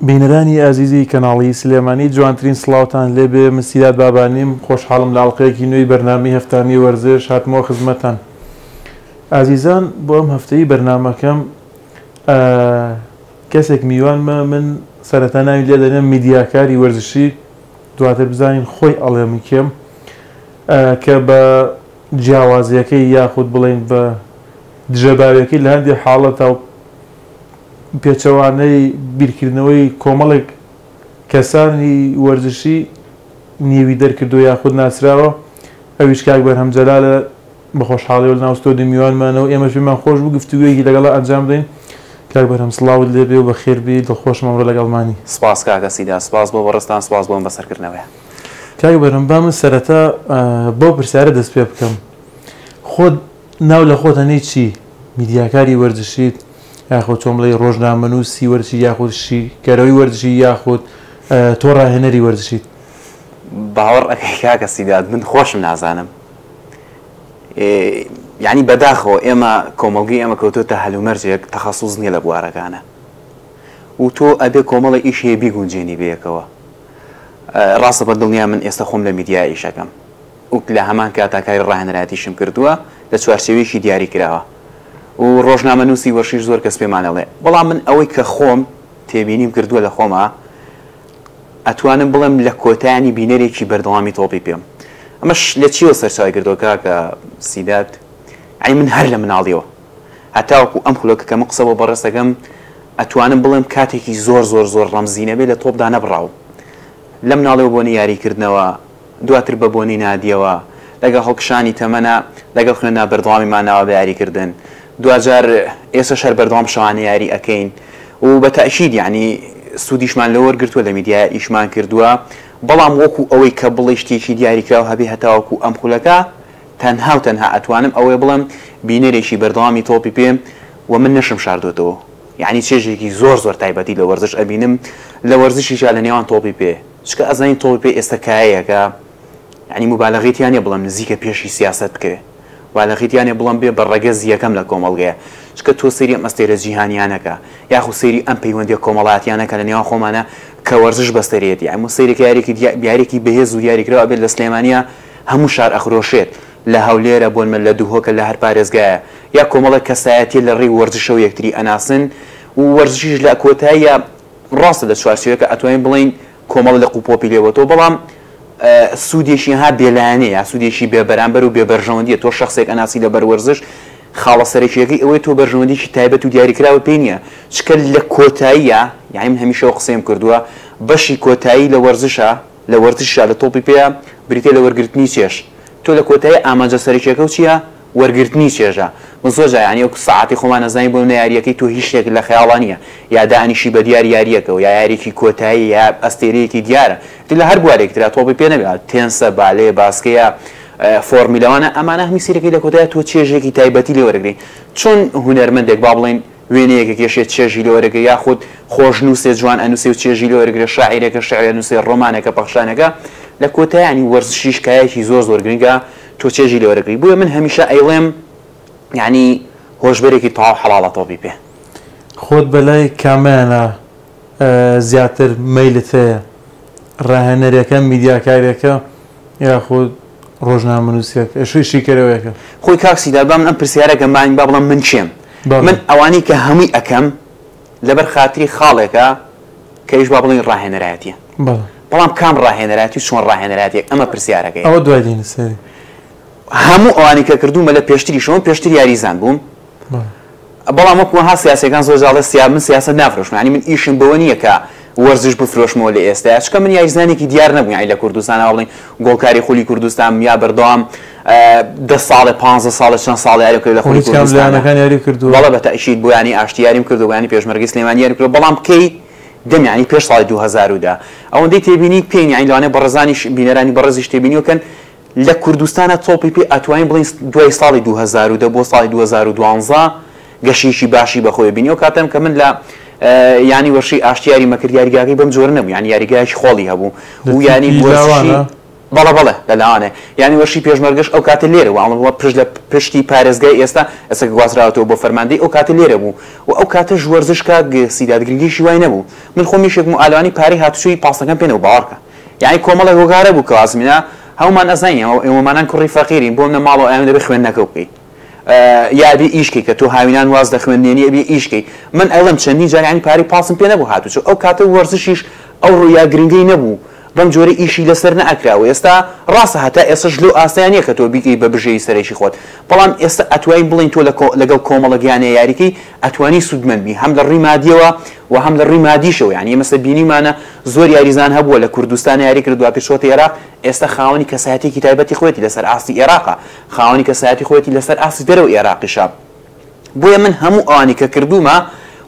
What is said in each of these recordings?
بینەرانی ئازیزی کەناڵی سلێمانی جوانترین سڵاوتان لێبێ مسیرات بابانیم خۆشحاڵم لە ئەڵقەیەکی نوێی بەرنامەی هەفتانی وەرزش هاتمەوە خزمەتان ئازیزان بۆ ئەم هەفتەی بەرنامەکەم کەسێک میوانمە من سەرەتا ناوی لێ دەنێم میدیاکاری وەرزشی دواتر بزانین خۆی ئەڵێمی کێم کە بە جیاوازیەکەی یاخود بڵێن بە دژەباویەکەی لە هەندێک حاڵەتە پێچەوانەی بیرکردنەوەی کۆمەڵێک کەسانی وەرزشی نیوی دەرکردو یاخود ناسراوە ئەویش کاک بەرهەم جەلالە بە خۆشحاڵی و ناوستۆ میوانمانەوە ئێمە پێمان خۆش بوو گفتوگویەکی لەگەڵا ئەنجام بدەین کاک بەرهەم سڵاوت لێبێ و بە خێربی دڵخۆشم ئەمڕۆ لەگەڵمانی سپاس کاکە سیدا سپاس بۆ بەڕستان سپاس بۆم بەسەرکردنەوەیە کاک بەرهەم با من سەرەتا بۆ پرسیارە دەست پێ بکەم خۆت ناو لە خۆت هەنێ چی میدیاکاری وەرزشیت یاخود چۆن بڵێ ڕۆژنامەنووسی وەرزشی یاخود شیکەرەوەی وەرزشی یاخود تۆ ڕاهێنەری وەرزشیت باوەڕ ئەەکەی کاکە سیدات من خۆشم نازانم یعنی بەداخەوە ئێمە کۆمەڵگەی ئێمە کەوتۆتە هەلومەرجێک تەخەسوس نییە لە بوارەکانە و تۆ ئەبێ کۆمەڵی ئیش هەیە بیگونجێنی بەیەکەوە ڕاستە بە دڵنیا من ئێستا خۆم لە میدیا ئیشەکەم وەک لە هەمان کاتاکاری ڕاهێنەراتیشم کردووە لە چوارچێوەیەکی دیاری کراوە و ڕۆژنامەنووسی وەرزش زۆر کەس پێمانەڵێ بەڵام من ئەوەی کە خۆم تێبینیم کردووە لە خۆمە ئەتوانم بڵێم لە کۆتایانی بینەرێکی بەردەوامی تۆپی پێم ئەمەش لە چیوە سەرچاوی کردووە کاکە سیدات ئەی من هەر لە مناڵیەوە هەتاوەکو ئەم خولەکە کە من قسە بۆ بەڕێستەکەم ئەتوانم بڵێم کاتێکی زۆر زۆر زۆر ڕەمزینە بێ لە تۆپدا نەبڕاو لە مناڵەوە بۆنی یاریکردنەوە دواتر بە بۆنی نادیەوە لەگەڵ هەڵکشانی تەمەنە لەگەڵ خوێندنا بەردەوامیمانەوە بە یاریکردن دوجار ئێستا شەر بەردەوام شەوانە یاری ئەەکەین و بە تەئکید یعنی سوودیشمان لە وەرگرتووە لە میدیا ئیشمان کردووە بەڵام وەکو ئەوەی کە بڵێ شتێکی دیاریکراوە هەبێ هەتاوەکو ئەم خولەکە تەنها و تەنها ئەتوانم ئەوەی بڵێم بینەرێکی بەردەوامی تۆپی پێم و من نەشم شاردوێتەوە یعنی چێژێکی زۆر زۆر تایبەتی لە وەرزش ئەبینم لە وەرزشیشا لە نێوان تۆپی پێ چکە ئەزانین تۆپی پێ ئێستا کایەکە یعنی مبالغەیتیانە بڵێم نزیکە پێشی سیاست بکەوێ والەخیتیانێ بڵم بێ بە ڕەگەز یەکەم لە کۆمەڵگەیە چکە تۆ سەیری ئەم ئەستێرە جیهانیانەکە یاخو سەیری ئەم پەیوەندی کۆمەڵاتیانەکە لە نێوان خۆمانە کە وەرزش بەستەرێتی ئەم سەیرێکی یاریێکی بەهێز و یاریکراوە بێت لە سلێمانیا هەموو شار ئەخرۆشێت لە هەولێرە بۆنمە لە دووهۆکە لە هەر پارێزگایە یا کۆمەڵە کەسایەتی لە ڕێی وەرزشە و یەکتری ئەناسن و وەرزشیش لە کۆتاییە ڕاستە لە چوارچێوەکە ئەتوانین بڵین کۆمەڵ لە قوپۆپی لێوەتەوە بەڵام سوودێکی ها بێلایەنەیە یا سوودێکی بێبەرامبەر و بێبەرژەوەندیە تۆ شخصێک ئەناسی لە بەروەرزش خاڵە سەرەکیەکەی ئەوەی تۆ بەرژەوەندیی تایبەت و دیاریکراوە پێی نییە چکە لە کۆتاییە یعنی من هەمیشەوە قسەیم کردووە بەشی کۆتایی لە وەرزشە لە وەرزشە لە تۆپی پێە بریتێ لە وەرگرتنی چێش تۆ لە کۆتایی ئامانجە سەرەکیەکە و چییە وەرگرتنی چێژە من زۆر جا ینی ساعتی خۆمان نەزانین بۆ یاریەکەی تۆ هیچ شتێک لە خەیاڵا نییە یا دانیشی بە دیار یاریەکەەوە یا یاریێکی کۆتایی یا ئەستێرەیەکی دیارە لە هەر بوارێکترا تۆپی پێ نەبێت تێنسە بالێ باسکەیە فۆرمیلەوانە ئەمانە هەمی سیرەکەی لە کۆتایە تۆ چێژێکی تایبەتی لێ وەرەگرین چۆن هونەرمەندێک با بڵێن وێنەیەکە کێشێت چێژی لە وەرەگە یاخود خۆشنووسێت جوان ئەنووسێ و چێژی لە وەرەگرێ شاعیرێکە شعر نووسێ ڕۆمانێکە پەخشانەکە لە کۆتایانی وەرزشیش کایەکی زۆر زۆر گرنگە تۆ چێژی لە وەرەگری بۆیە من هەمیشە ئەیڵێم یعنی هۆشبەرێکی تەواو حەڵاڵە تۆپی پێ خۆت بەلای کامەیانە زیاتر مەیلت هەیە ڕاهێنەرەکە میدیاکاریەکە یاخود ڕۆژنامەنووسیەکە شووی شیکەرەوەیەکە خۆی کاکسیدا بام ئەم پرسیارەکە مانگ با بڵم من چێم من ئەوانی کە هەمووی ئەەکەم لەبەر خاتری خاڵێکە کەیش با بڵین ڕاهێنەرایەتیە بەڵام کام ڕاهێنەراتی و چۆن ڕاهێنەراتێک ئەمە پرسیارەکەی ئەوە دوای دێنە سەری هەموو ئەوانی کە کردومە لە پێشتری شەوە پێشتر یاریزان بووم بەڵام وەکوها سیاسەکان زۆر جاڵە من سیاست نافرۆشم ینی من ئیشم بەوە نییە کە وەرزش بفرۆشمەوە لە ئێستا چکە من یاریزانێکی دیار نەبووین لە کوردستانەوە بڵین گۆڵکاری خولی کوردستان یا بەردەوام 10 ساڵە 15 ساڵە چەند ساڵ یاری کرد لە خولی کوردستانەکان یاری کردو بەڵێ بە تەئکید بۆ ینی ئاشتی یاریم کردو ینی پێشمەرگی سلێمانی یاری کرد بەڵام کەی دەمیانی پێش ساڵی 2010 ئەوەندەی تێبینی پێین یعنی لەوانەیە بەڕێزانی بینەرانی بەڕێزیش تێبینیوکەن لە کوردستانە تۆپی پێ ئەتوانین بڵین دوای ساڵی 2010 بۆ ساڵی 2012 گەشتێکی باشی بەخۆی بینیەوە کاتەم کە من لە ینی وەرشی ئاشتیاری مەکرد یاریگاکەی بەم جۆرە نەبوو ینی یاریگایکی خۆڵی هەبوو و ینی بەڵە لەلاوانێ یعنی وەشی پێشمەرگەش ئەو کاتە لێرە و پشت لە پشتی پارێزگای ئێستا ئەسە گوازراوەوە بۆ فەرماندەی ئەو کاتە لێرە بوو و ئەو کاتەش وەرزشکە سیداد گرنگیشی وای نەبوو من خۆمیشێک و ئالوانی پارەی هاتوچووی پاسەکەم پێنەوە باوەڕکە یعنی کۆمەڵە هۆگارە بوو کەوازمینە هەومان ئەزانین ئێوەمانان کوڕی فەقیرین بۆم نە ماڵەوە ئەوێ دەبێ خوێندنەکە بکەی یابی ئیشکی کە تۆ هاوینان واز دەخوێنێنی ئەبێ ئیشکی من ئەڵم چەندی جارانی پارەی پاسم پێ نەبوو هاتوچوو ئەو کاتە وەرزشیش ئەو ڕوویا گرنگەی نەبوو بەم جۆرە ئیشی لەسەر نەئەکراوە ئێستا ڕاستە هەتا ئێستاش لەو ئاسانیە کە تۆ بیکەی بە بژەی سەرێکی خۆت بەڵام ئێستا ئەتوانین بڵین تۆ لەگەڵ کۆمەڵە گیانەیە یاریکەی ئەتوانی سوودمەندبی هەم لە ڕووی مادیەوە و هەم لە ڕووی مادیشەوە یعنی مەسە بینیمانە زۆر یاریزان هەبووە لە کوردستان یاری کرد دوای پێشوەتی عێراق ئێستا خاوەنی کەسایەتێکی تایبەتی خۆیەتی لەسەر ئاستی عێراقە خاوەنی کەسایەتی خۆیەتی لەسەر ئاستی دەرەوە عێراقیشە بۆیە من هەموو ئەوانی کە کردومە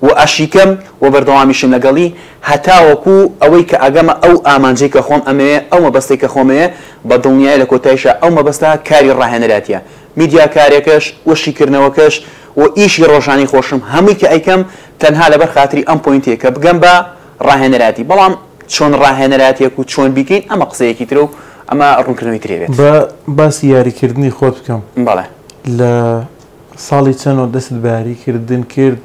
و ئەشیکەم و بەردەوامیشم لەگەڵی هەتاوەکو ئەوەی کە ئەگەمە ئەو ئامانجەی کە خۆم ئەمەیە ئەو مەبەستەی کە خۆمەیە بە دڵنیای لە کۆتاییشە ئەو مەبەستە کاری ڕاهێنەراتیە میدیا کارێکەش وەشیکردنەوەکەش و ئیشی ڕۆژانی خۆشم هەمووی کە ئەیکەم تەنها لەبەر خاتری ئەم پۆینتێک کە بگەم بە ڕاهێنەراتی بەڵام چۆن ڕاهێنەراتێک و چۆن بیکەین ئەمە قسەیەکی ترە و ئەمە ڕوونکردنەوەی ترێبێت بە باسی یاریکردنی خۆت بکەم بەڵێ لە ساڵی چەندەوە دەست باریکردن کرد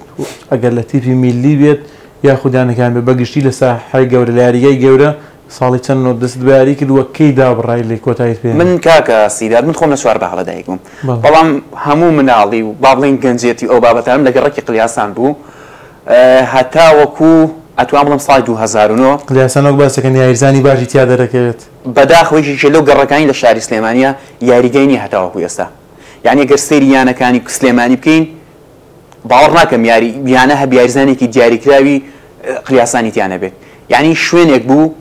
ئەگەر لە تیپی میلی بێت یاخودیانەکان بێ بەگشتی لە ساحای گەورە لە یاریگای گەورە ساڵی چەندەوە دەست باری کرد وە کەی دابڕای لێ کۆتاییت پێ من کاکە سیداد من خۆم لە چوار بەهەڵە دایکم بەڵام هەموو مناڵی و با بڵین گەنجێتی ئەو بابەتانم لە گەڕێکی قلیاسان بوو هەتا وەکو ئەتوان بڵم ساڵی 2009 قلیاسانەوە باسەکەن یاریزانی باشی تیا دەرەکەوێت بەداخەوەیشی لەو گەڕەکانی لە شاری سلێمانیە یاریگەینی هەتاوەکو ئێستا یعنی ئەگەر سەیری یانەکانی سلێمانی بکەین باوەڕ ناکەم یانە هەب یاریزانێکی دیاریکراوی قلیاسانی تیانە بێت یعنی شوێنێک بوو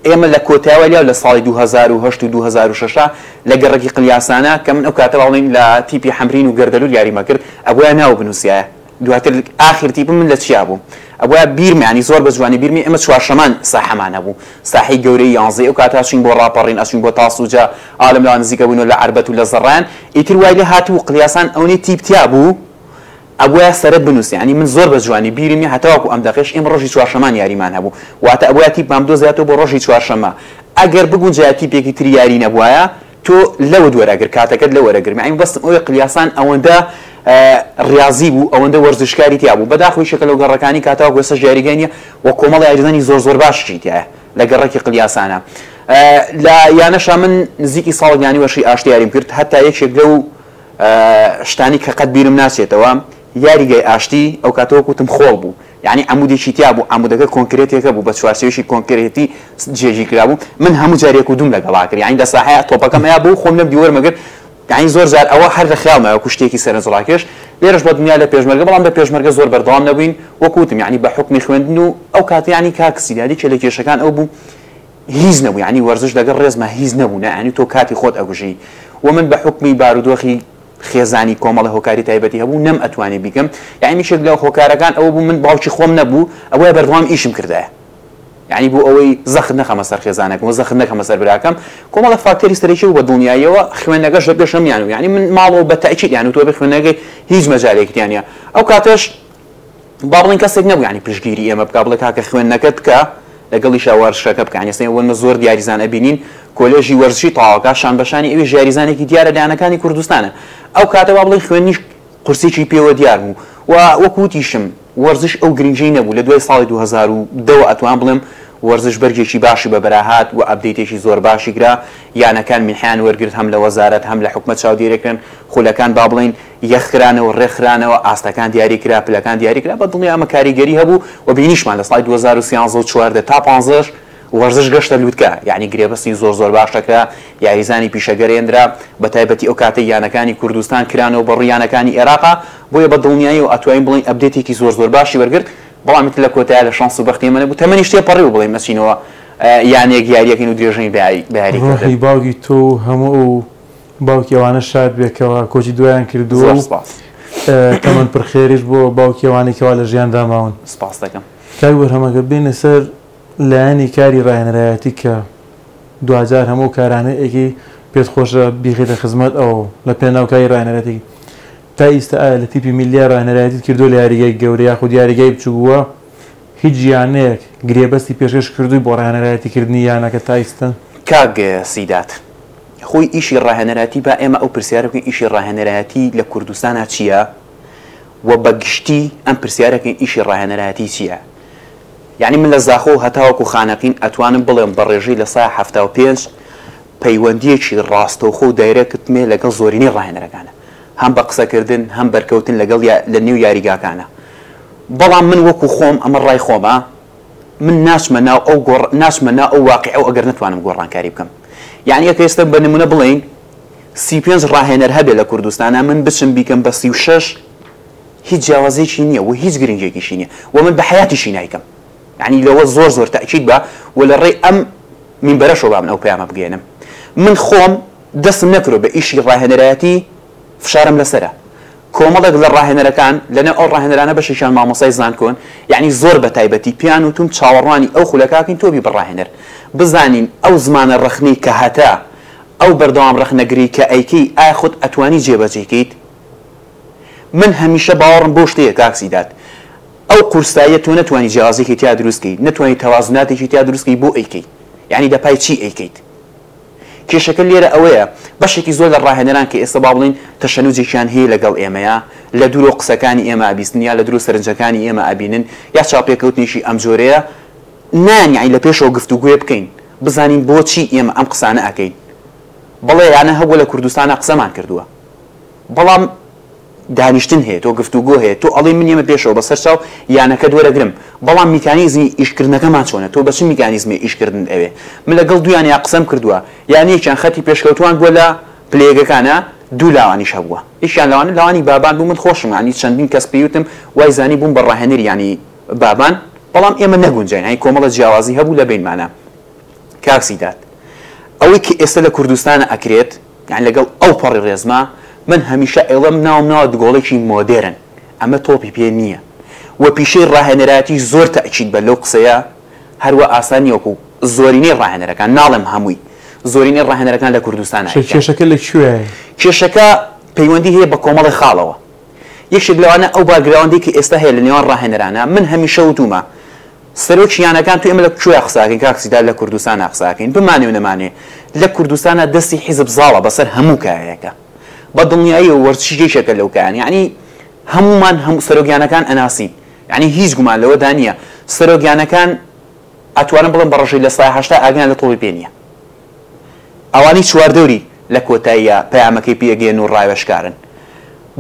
ئێمە لە کۆتاوەلیا لە ساڵی 2008 و 2006 لە گەڕێکی قلیاسانە کە من ئەو کاتە باڵین لە تیپی حەمرین و گەردەلوول یاریمە کرد ئەبووە ناو بنووسایە دواتر ئاخر تیپم من لە چیا بوو ئەبووە بیرمانی زۆر بە جوانی بیرمی ئەمە چوارشەمان ساحەمان هەبوو ساحی گەورەی یانزەی ئەو کاتە چین بۆ ڕاپەڕین ئەچین بۆ تاسوجا ئالم لەوان نزیکە بوون لە عەربەت و لە زەڕان ئیتر وای لێ هاتوو قلیاسان ئەوەی تیپتیا بوو ئەبووە سەرت بنووسی ینی من زۆر بە جوانی بیرمی هەتاوەکو ئەم دەقێش ئێمە ڕۆژی چوارشەمان یاریمان هەبوو واتە ئەبووە تیپمان دۆزیاتەوە بۆ ڕۆژی چوارشەمە ئەگەر بگونجایە تیپێکی تری یاری نەبووایە تۆ لەوە دووەرەگر کاتەکەت لە وەرەگرمی ئەین بەستم ئەوەی قلیاسان ئەوەندە ریاضی بوو ئەوەندە وەرزشکاری تیا بوو بەداخەوەی شەکە لەو گەڕەکانی کاتەوە گوێسە جاریگەنیە و کۆمەڵی یاریزانی زۆر باشی تایە لە گەڕێکی قلیاسانە لە یانەشا من نزیکی ساڵ ینی وەشی ئاشتیاریم کرد هەتا یەکێک لەو شتانی کە قەت بیرم ناچێتەوە یاریگەی ئاشتی ئەو کاتەوە کوتم خۆڵ بوو یعنی عمودێکی تیا بوو عمودەکە کۆنکرێتێکە بوو بە چوارچێویشی کۆنکرێتی جێژی کرابوو من هەموو جارێک و دوم لەگەڵا کرد یعنی دە ساحەیە تۆپەکەم هەیە بوو خۆم لەم دیوەرمەگرت یعنی زۆر جار ئەوە هەر لە خیاڵمەوە کوشتێکی سەرنجڕاکێش لێرەش بە دنیا لە پێشمەرگە بەڵام لە پێشمەرگە زۆر بەردەوام نەبووین وەکوتم یعنی بە حکمی خوێندن و ئەو کات یعنی کاکسیدادی کە لە کێشەکان ئەو بوو هیچ نەبوو یعنی وەرزش لەگەڵ ڕێزمە هیچ نەبوو یعنی تۆ کاتی خۆت ئەگوژی و من بە حکمی بارودۆخی خێزانی کۆمەڵە هۆکاری تایبەتی هەبوو نەم ئەتوانێ بیکەم یعنی میشێک لەو هۆکارەکان ئەوە بوو من باوکی خۆم نەبوو ئەوەیە بەردەوام ئیشم کردایە یعنی بۆ ئەوەی زەخت نەخەمە سەر خێزانێکم و زەخت نەخەمە سەر براکەم کۆمەڵە فاکتەری سەرەکی و بە دڵنیاییەوە خوێندنەکەش لەگەشم یانو یعنی من ماڵەوە بە تاکید یعنی تۆ بە خوێندنەکەی هیچ مەجالێکیان نیە ئەو کاتەش با بڵین کەسێک نەبوو یعنی پشتگیری ئێمە بکا بڵێ کاکە خوێندنەکەت بکە لەگەڵی شاوارشەکە بکەنی ئێستا وەنمە زۆر دیاریزان ئەبینین کۆلێژی وەرزشی تاواکە شان بەشانی ئەوی ژاریزانێکی دیارە لایەنەکانی کوردستانە ئەو کاتە با بڵین خوێندنیش قورسێکی پێوە دیار بوو و وەکوتیشم وەرزش ئەو گرنگی نەبوو لە دوای ساڵی 2010 ئەتوان بڵێم وەرزش بەرگێکی باشی بە بەراهات و ئەپدەیتێکی زۆر باشی کرا یانەکان منحیان وەرگرت هەم لە وەزارەت هەم لە حکومەت چاودێریکردن خولەکان با بڵین یەخرانەوە ڕێکخرانەوە ئاستەکان دیاری کرا پلەکان دیاری کرا بە دڵنیا ئەمە کاریگەری هەبوو و بینیشمان لە ساڵی 2013 14 تا 15 وەرزش گەشتە لووتکە یعنی گرێبەستی زۆر باشەکە یاریزانی پیشەگەرێنرا بە تایبەتی ئەو کاتە یانەکانی کوردستان کرانەوە بە ڕیانەکانی عێراقا بۆیە بە دڵنیایی و ئەتوانین بڵین ئەپدێتێکی زۆر باشی وەرگرت بەڵام لە کۆتایە لە شانس و بەختی منە بوو تەمەنی شتێ پەڕی و بڵێ مەچینەوە یانێک یاریەکەین و درێژەی بەیاری ڕۆحی باوکی تۆ هەموو باوکی ئەوانە شاد بێکەوە کۆچی دوایان کردووە تەمەن پرخێریش بۆ باوکی ئەوانێکەوە لە ژیان داماون سپاس دەکەم کاک وەرهەمەگە بێنە سەر لایەنی کاری ڕاهێنەرایەتی کە دوجار هەموو کارانەیەکی پێت خۆشە بیخێتە خزمەت ئەو لە پێناوکاری ڕاهێنەرایەتی تا ئیستا ئایا لە تیپی میلیار ڕاهێنەرایەتیت کردو لە یاریگای گەورە یاخود یاریگای بچووە هیچ ژیانەیەک گرێبەستی پێشکەش کردووی بۆ ڕاهێنەرایەتیکردنی یانەکە تا ئیستا کاک سیدات خۆی ئیشی ڕاهێنەراتی با ئێمە ئەو پرسیارە بکەین ئیشی ڕاهێنەراتی لە کوردستانە چییە و بەگشتی ئەم پرسیارەکەین ئیشی ڕاهێنەراتی چییە. یعنی من لە زاخۆ هەتاوەکو خانەقین ئەتوانم بڵێم بە ڕێژەی لە سای 75 پەیوەندیەکی ڕاستەوخۆ و دایرەکتمێ لەگەڵ زۆرینەی ڕاهێنەرەکانە، هەم بە قسەکردن هەم بەرکەوتن لەگەڵ لە نێو یاریگاکانە. بەڵام من وەکو خۆم ئەمە ڕای خۆمە، من ناچمە ناو ئەو واقعە و ئەگەر نتوانم گۆڕانکاری بکەم. یعنی ئەکە ئێستا بە نمونە بڵین 35 ڕاهێنەر هەبێ لە کوردستانە، من بچم بیکەم بە 36 هیچ جیاوازێکی نییە و هیچ گرنگێکیشی نییە و من بە حیاتیشی نایکەم. یعنی لەوە زۆر تاکید بە و لە ڕێی ئەم منبەرەشەوە با من ئەو پەیامە بگێنم. من خۆم دەستم نەکرۆ بە ئیشی ڕاهێنەراتی فشارم لەسرە. کۆمەڵێک لە ڕاهێنەرەکان لەنێو ئەو ڕاهێنەرانە بەشێکیان مامۆسای زانکۆن، یعنی زۆر بە تایبەتی پیان وتم چاوەڕوانی ئەو خولەکاکەین تۆبی بڕاهێنەر بزانین ئەو زمانە ڕەخنەی کە هەتا ئەو بەردەوام ڕەخنەگری کە ئەیکەی ئایا خۆت ئەتوانی جێبەجێکەیت. من هەمیشە باوەڕم بۆ شتەیە کاکسیدات ئەو قورساییە تۆ نەتوانی جیاوازێکی تیا دروستکەیت، نەتوانی تەوازوناتێکی تیا دروستکەی بۆ ئەیکەیت، یعنی دەپای چی ئەیکەیت. کێشەکە لێرە ئەوەیە بەشێکی زۆر لە ڕاهێنەران کە ئێستا با بڵین تەشەنوجێکیان هەیە لەگەڵ ئێمەیە لە دوورۆ قسەکانی ئێمە ئابیستن یا لە درۆ سەرنجەکانی ئێمە ئابینن یا چاپێکەوتنیشی ئەم جۆرەیە نانیایی لە پێشەوە گفتوگوێ بکەین بزانین بۆچی ئێمە ئەم قسانە ئەەکەین. بەڵێ یانە هەبوو لە کوردستانە قسەمان کردووە، بەڵام دانیشتن هەیە تۆ گفتوگۆ هەیە تۆ ئەڵێ من ئێمە پێشەوە بەسەر چاو یانەکە دووەرەگرم، بەڵام میکانیزمی ئیشکردنەکەمان چۆنە، تۆ بە چ میکانیزمی ئیشکردن ئەوێ. من لەگەڵ دویان یا قسەم کردووە یانەیەکیان خەتی پێشکەوتوان بووە لە پلێگەکانە دوو لاوانیش هەبووە، یەکیان لەوانی بابان بوو، من خۆشم ینی چەندین کەس پێوتم وای زانی بووم بە ڕاهێنەر ینی بابان، بەڵام ئێمە نەگونجین ینی کۆمەڵە جیاوازی هەبوو لە بینمانە. کاکسیدات ئەوەی کە ئێستا لە کوردستانە ئەکرێت یعنی لەگەڵ ئەو پەڕی ڕێزما من هەمیشە ئێڵم ناوە دگۆڵێکی مۆدێرن، ئەمە تۆپی پێ نییە و پیشەی ڕاهێنەراتی زۆر تەئکید بە لەو قسەیە هەروە ئاسانی وەکو زۆرینەی ڕاهێنەرەکان ناڵێم هەمووی زۆرینەی ڕاهێنەرەکان لە کوردستانە. کێشەکە لەکوێیە؟ کێشەکە پەیوەندی هەیە بە کۆمەڵی خاڵەوە. یەکێک لەوانە ئەو باگراوندی کە ئێستا هەیە لە نێوان ڕاهێنەرانە، من هەمیشە وتومە سەرۆکیانەکان تو ئێمە لە کوێ قساکەین کاکسیدا لە کوردستان قساکەین بمانێ و نەمانێ لە کوردستانە دەستی حیزب زاڵە بەسەر هەموو کایەکە بە دڵنیایی و وەرچیشێکە لەو کایان، یعنی هەمومان هەموو سەرۆکیانەکان ئەناسین، یعنی هیچ گومان لەوەدا نییە سەرۆکیانەکان ئەتوانم بڵم بەڕژەی لە سای 80 ئاگیان لە تۆڵی پێ نییە. ئەوانی چواردەوری لە کۆتاییە پەیامەکەی پێگەێن و ڕاوێژکارن،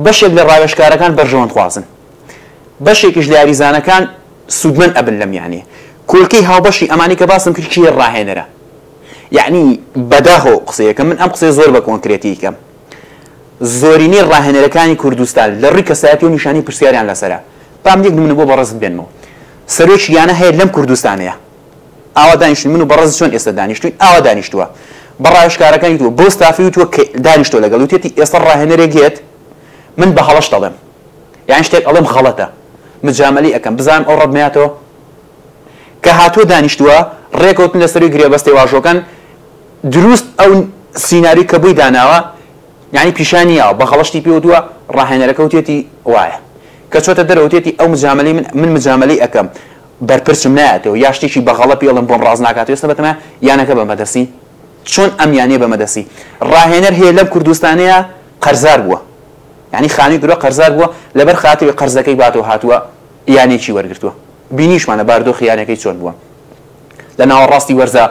بەشێک لە ڕاوێژکارەکان بەرژەوەند خوازن، بەشێکیش لە یاریزانەکان سوودمەند ئەبن لەم یانێ کۆلکەی هاوبەشی ئەمانی کە باسم کرد کێ ڕاهێنەرە. یعنی بەداهۆ قسەیەکە من ئەم قسەی زۆر بە کۆنکرێتیکەم زۆرینەی ڕاهێنەرەکانی کوردستان لە ڕووی کەسایەتی و نیشانی پرسیاریان لەسەرە پام یەک نمونە بۆ بەڕێزت بێنمەوە. سەرۆکی یانە هەیە لەم کوردستانەیە ئاوا دانیشتوین، من و بەڕێز چۆن ئێستا دانیشتوین ئاوا دانیشتووە بە ڕاوێژکارەکانی تو بۆ ستافی وتووە کە دانیشتۆ لەگەڵ وتێتی ئێستا ڕاهێنەرێک گێت من بە هەڵەش دەڵێم یان شتێک ئەڵێم خەڵەتە مجامەلی ئەەکەم بزانم ئەو ڕەبمێتەوە کە هاتووە دانیشتووە ڕێکەوتن لەسەری گرێبەستەی واژۆکان دروست ئەو سیناری کە بووی داناوە یعنی پیشانیەوە بە خەڵەشتی پێوتووە ڕاهێنەرەکە وتێتی وایە کە چۆتە دەرەوتێتی ئەو مجامەلی من مجامەلی ئەەکەم بەرپرسم نایەتەوە یا شتێکی بەغەڵە پێڵم بۆم ڕاز ناکاتەوە ئێستا بەتەمە یانەکە بەمەدەسی چۆن ئەم یانێ بەمەدەسی ڕاهێنەر هەیە لەم کوردستانەیە قەرزار بووە یعنی خانی درۆ قەرزار بووە لەبەر خاتری قەرزەکەی باتەوە هاتووە یانێکی وەرگرتووە بینیشمانە باردۆ خیانەکەی چۆن بووە لە ناوەڕاستی وەرزە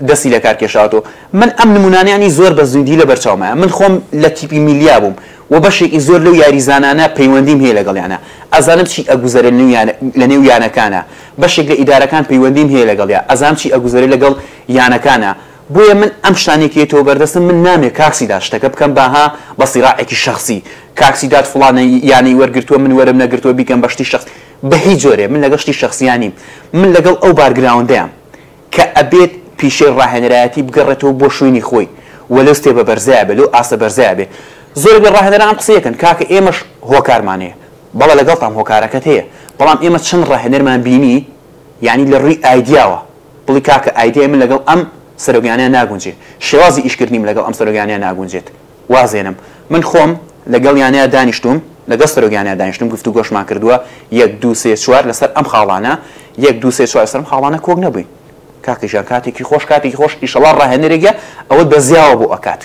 دەستی لە کار کێشاتەوە. من ئەم نمونانیانی زۆر بە زوندی لە بەرچاومایە من خۆم لە تیپی میلیا بووم و بەشێکی زۆر لەو یاریزانانە پەیوەندیم هەیە لەگەڵیانە ئەزانم چی ئەگوزارێ لە نێو یانەکانە بەشێک لە ئیدارەکان پەیوەندیم هەیە لەگەڵیا ئەزانم چی ئەگوزارێ لەگەڵ یانەکانە بۆیە من ئەم شتانێکی تۆ بەردەستم من نامێ کاکسیدا شتەکە بکەم باها بە سیراعێکی شخصی کاکسیدات فڵانە یانی وەرگرتووە من وەرم نەگرتووە بیکەم بەشتی شخص بە هیچ جۆرێ من لەگەڵ شتی شخصیانیم من لەگەڵ ئەو بارگراوندەیەم کە ئەبێت پیشەی ڕاهێنەرایەتی بگەڕێتەوە بۆ شوێنی خۆی وەلەستێ بە بەرزای بێ لەو ئاسە بەرزای بێ زۆر لە ڕاهێنەران قسەیەکەن کاکە ئێمەش هۆکارمانەیە بەڵە لەگەڵتان هۆکارەکەت هەیە بەڵام ئێمە چەند ڕاهێنەرمان بینی یعنی لە ڕووی ئایدیاوە بڵی کاکە ئایدیای من لەگەڵ ئەم سەرۆکیانە ناگونجێت شێوازی ئیشکردنیم لەگەڵ ئەم سەرۆکیانە ناگونجێت وازێنم من خۆم لەگەڵ یانەیە دانیشتوم لەگەڵ سەرۆکیانە دانیشتوم گفتوگۆشمان کردووە 1 2 3 4 لەسەر ئەم خاڵانە 1 2 3 4 لەسەر ئەم خاڵانە کۆک نەبووین کاکیژان کاتێکی خۆش کاتێکی خۆش ئیشەڵا ڕاهێنەرێکە ئەوە بەزیاوە بۆ ئەکات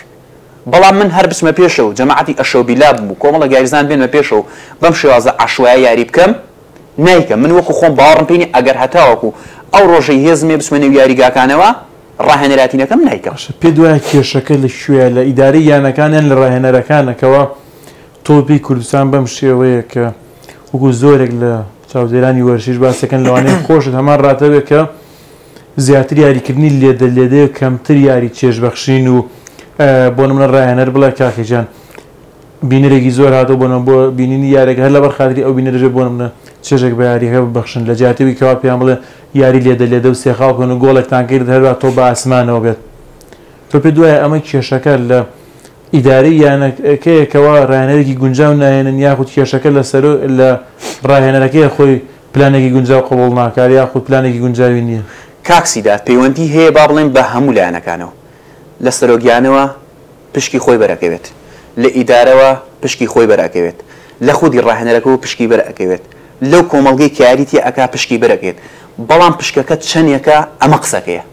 بەڵام من هەر بچمە پێشەوە جەماعەتی ئەشەوبیلا بوو کۆمەڵە گاریزان بێنمە پێشەوە بەم شێوازە عەشوایە یاری بکەم نایکەم من وەکو خۆم باوەڕم پێی ئەگەر هەتاوەکو ئەو ڕۆژەی هێزمێ بچمە نێو یاریگاکانەوە ڕاهێنەراتینەکەم نایکەم پێ دوایە کێشەکە لە شوێ لە ئیداری یانەکانیان لە ڕاهێنەرەکانەکەەوە تۆپی کوردستان بەم شێوەیە کە وەکو زۆرێک لە چاودێرانی وەرشیش باسەکەن لەوانەیە خۆشت هەمان ڕاتەوێت کە زیاتر یاریکردنی لێدە کەمتر یاری چێژبەخشین و بۆ نمونە ڕاهێنەر بڵێ کاکیجان بینەرێکی زۆر هاتەوە بۆ بینینی یارێک هەر لەبەر خاتری ئەو بینەرژێ بۆ نمونە چێژێک بە یاریەکە ببەخشن لە جیاتەوەی کەوا پێیان بڵێ یاری لێدە و سێخاڵ بکەن و گۆڵێکتان کرد هەروە تۆ بە ئاسمانەوە بێت تۆ پێ دوایە ئەمە کێشەکە لە ئیداری یانەکەیەکەوە ڕاهێنەرێکی گونجاو ناهێنن یاخود کێشەکە لە ڕاهێنەرەکەی خۆی پلانێکی گونجاو قبول ناکات یاخود پلانێکی گونجاوی نییە کاکسیدا پەیوەندی هەیە با بڵێن بە هەموو لایەنەکانەوە لە سەرۆگیانەوە پشکی خۆی بەرەکەوێت لە ئیدارەوە پشکی خۆی بەرەکەوێت لە خودی ڕاهێنەرەکەەوە پشکی بەرەکەوێت لەو کۆمەڵگەی کاریتی ئەکا پشکی بەرەکەوێت بەڵام پشکەکە چەندێکە ئەمە قسەکەیە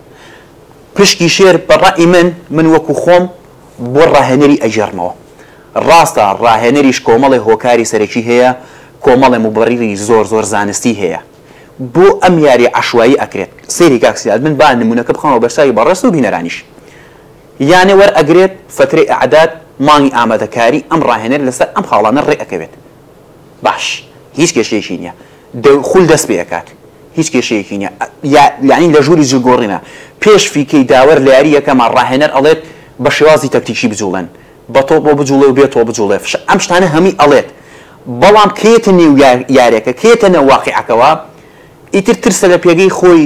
پشکی شێر بەڕای من وەکو خۆم بۆ ڕاهێنەری ئەجێڕمەوە ڕاستە ڕاهێنەریش کۆمەڵی هۆکاری سەرەکی هەیە کۆمەڵی موبەڕیری زۆر زانستی هەیە بۆ ئەم یاری عەشوایی ئەکرێت سێری کاکسیاد من با نمونەکە بخەمەوە بەرسایی بەڕێست و بینەرانیش یانێ وەرئەگرێت فترەی ئەعداد مانگی ئامادەکاری ئەم ڕاهێنەر لەسەر ئەم خاڵانە ڕێ ئەکەوێت باش هیچ کێشەیەکی نییە خول دەست پێ ئەکات هیچ کێشەیەکی نییە یعنی لە ژووری جلگۆڕینە پێش فیکەی داوەر لە یاری یەکەمان ڕاهێنەر ئەڵێت بە شێوازی تەکتیکی بجوڵێن بە تۆ بۆ بجوڵێ و بێتەوە بجوڵێ ئەم شتانە هەمی ئەڵێت بەڵام کێتە نێو یاریەکە کێتە نەو واقعەکەوە ئیتر ترسە لە پێگەی خۆی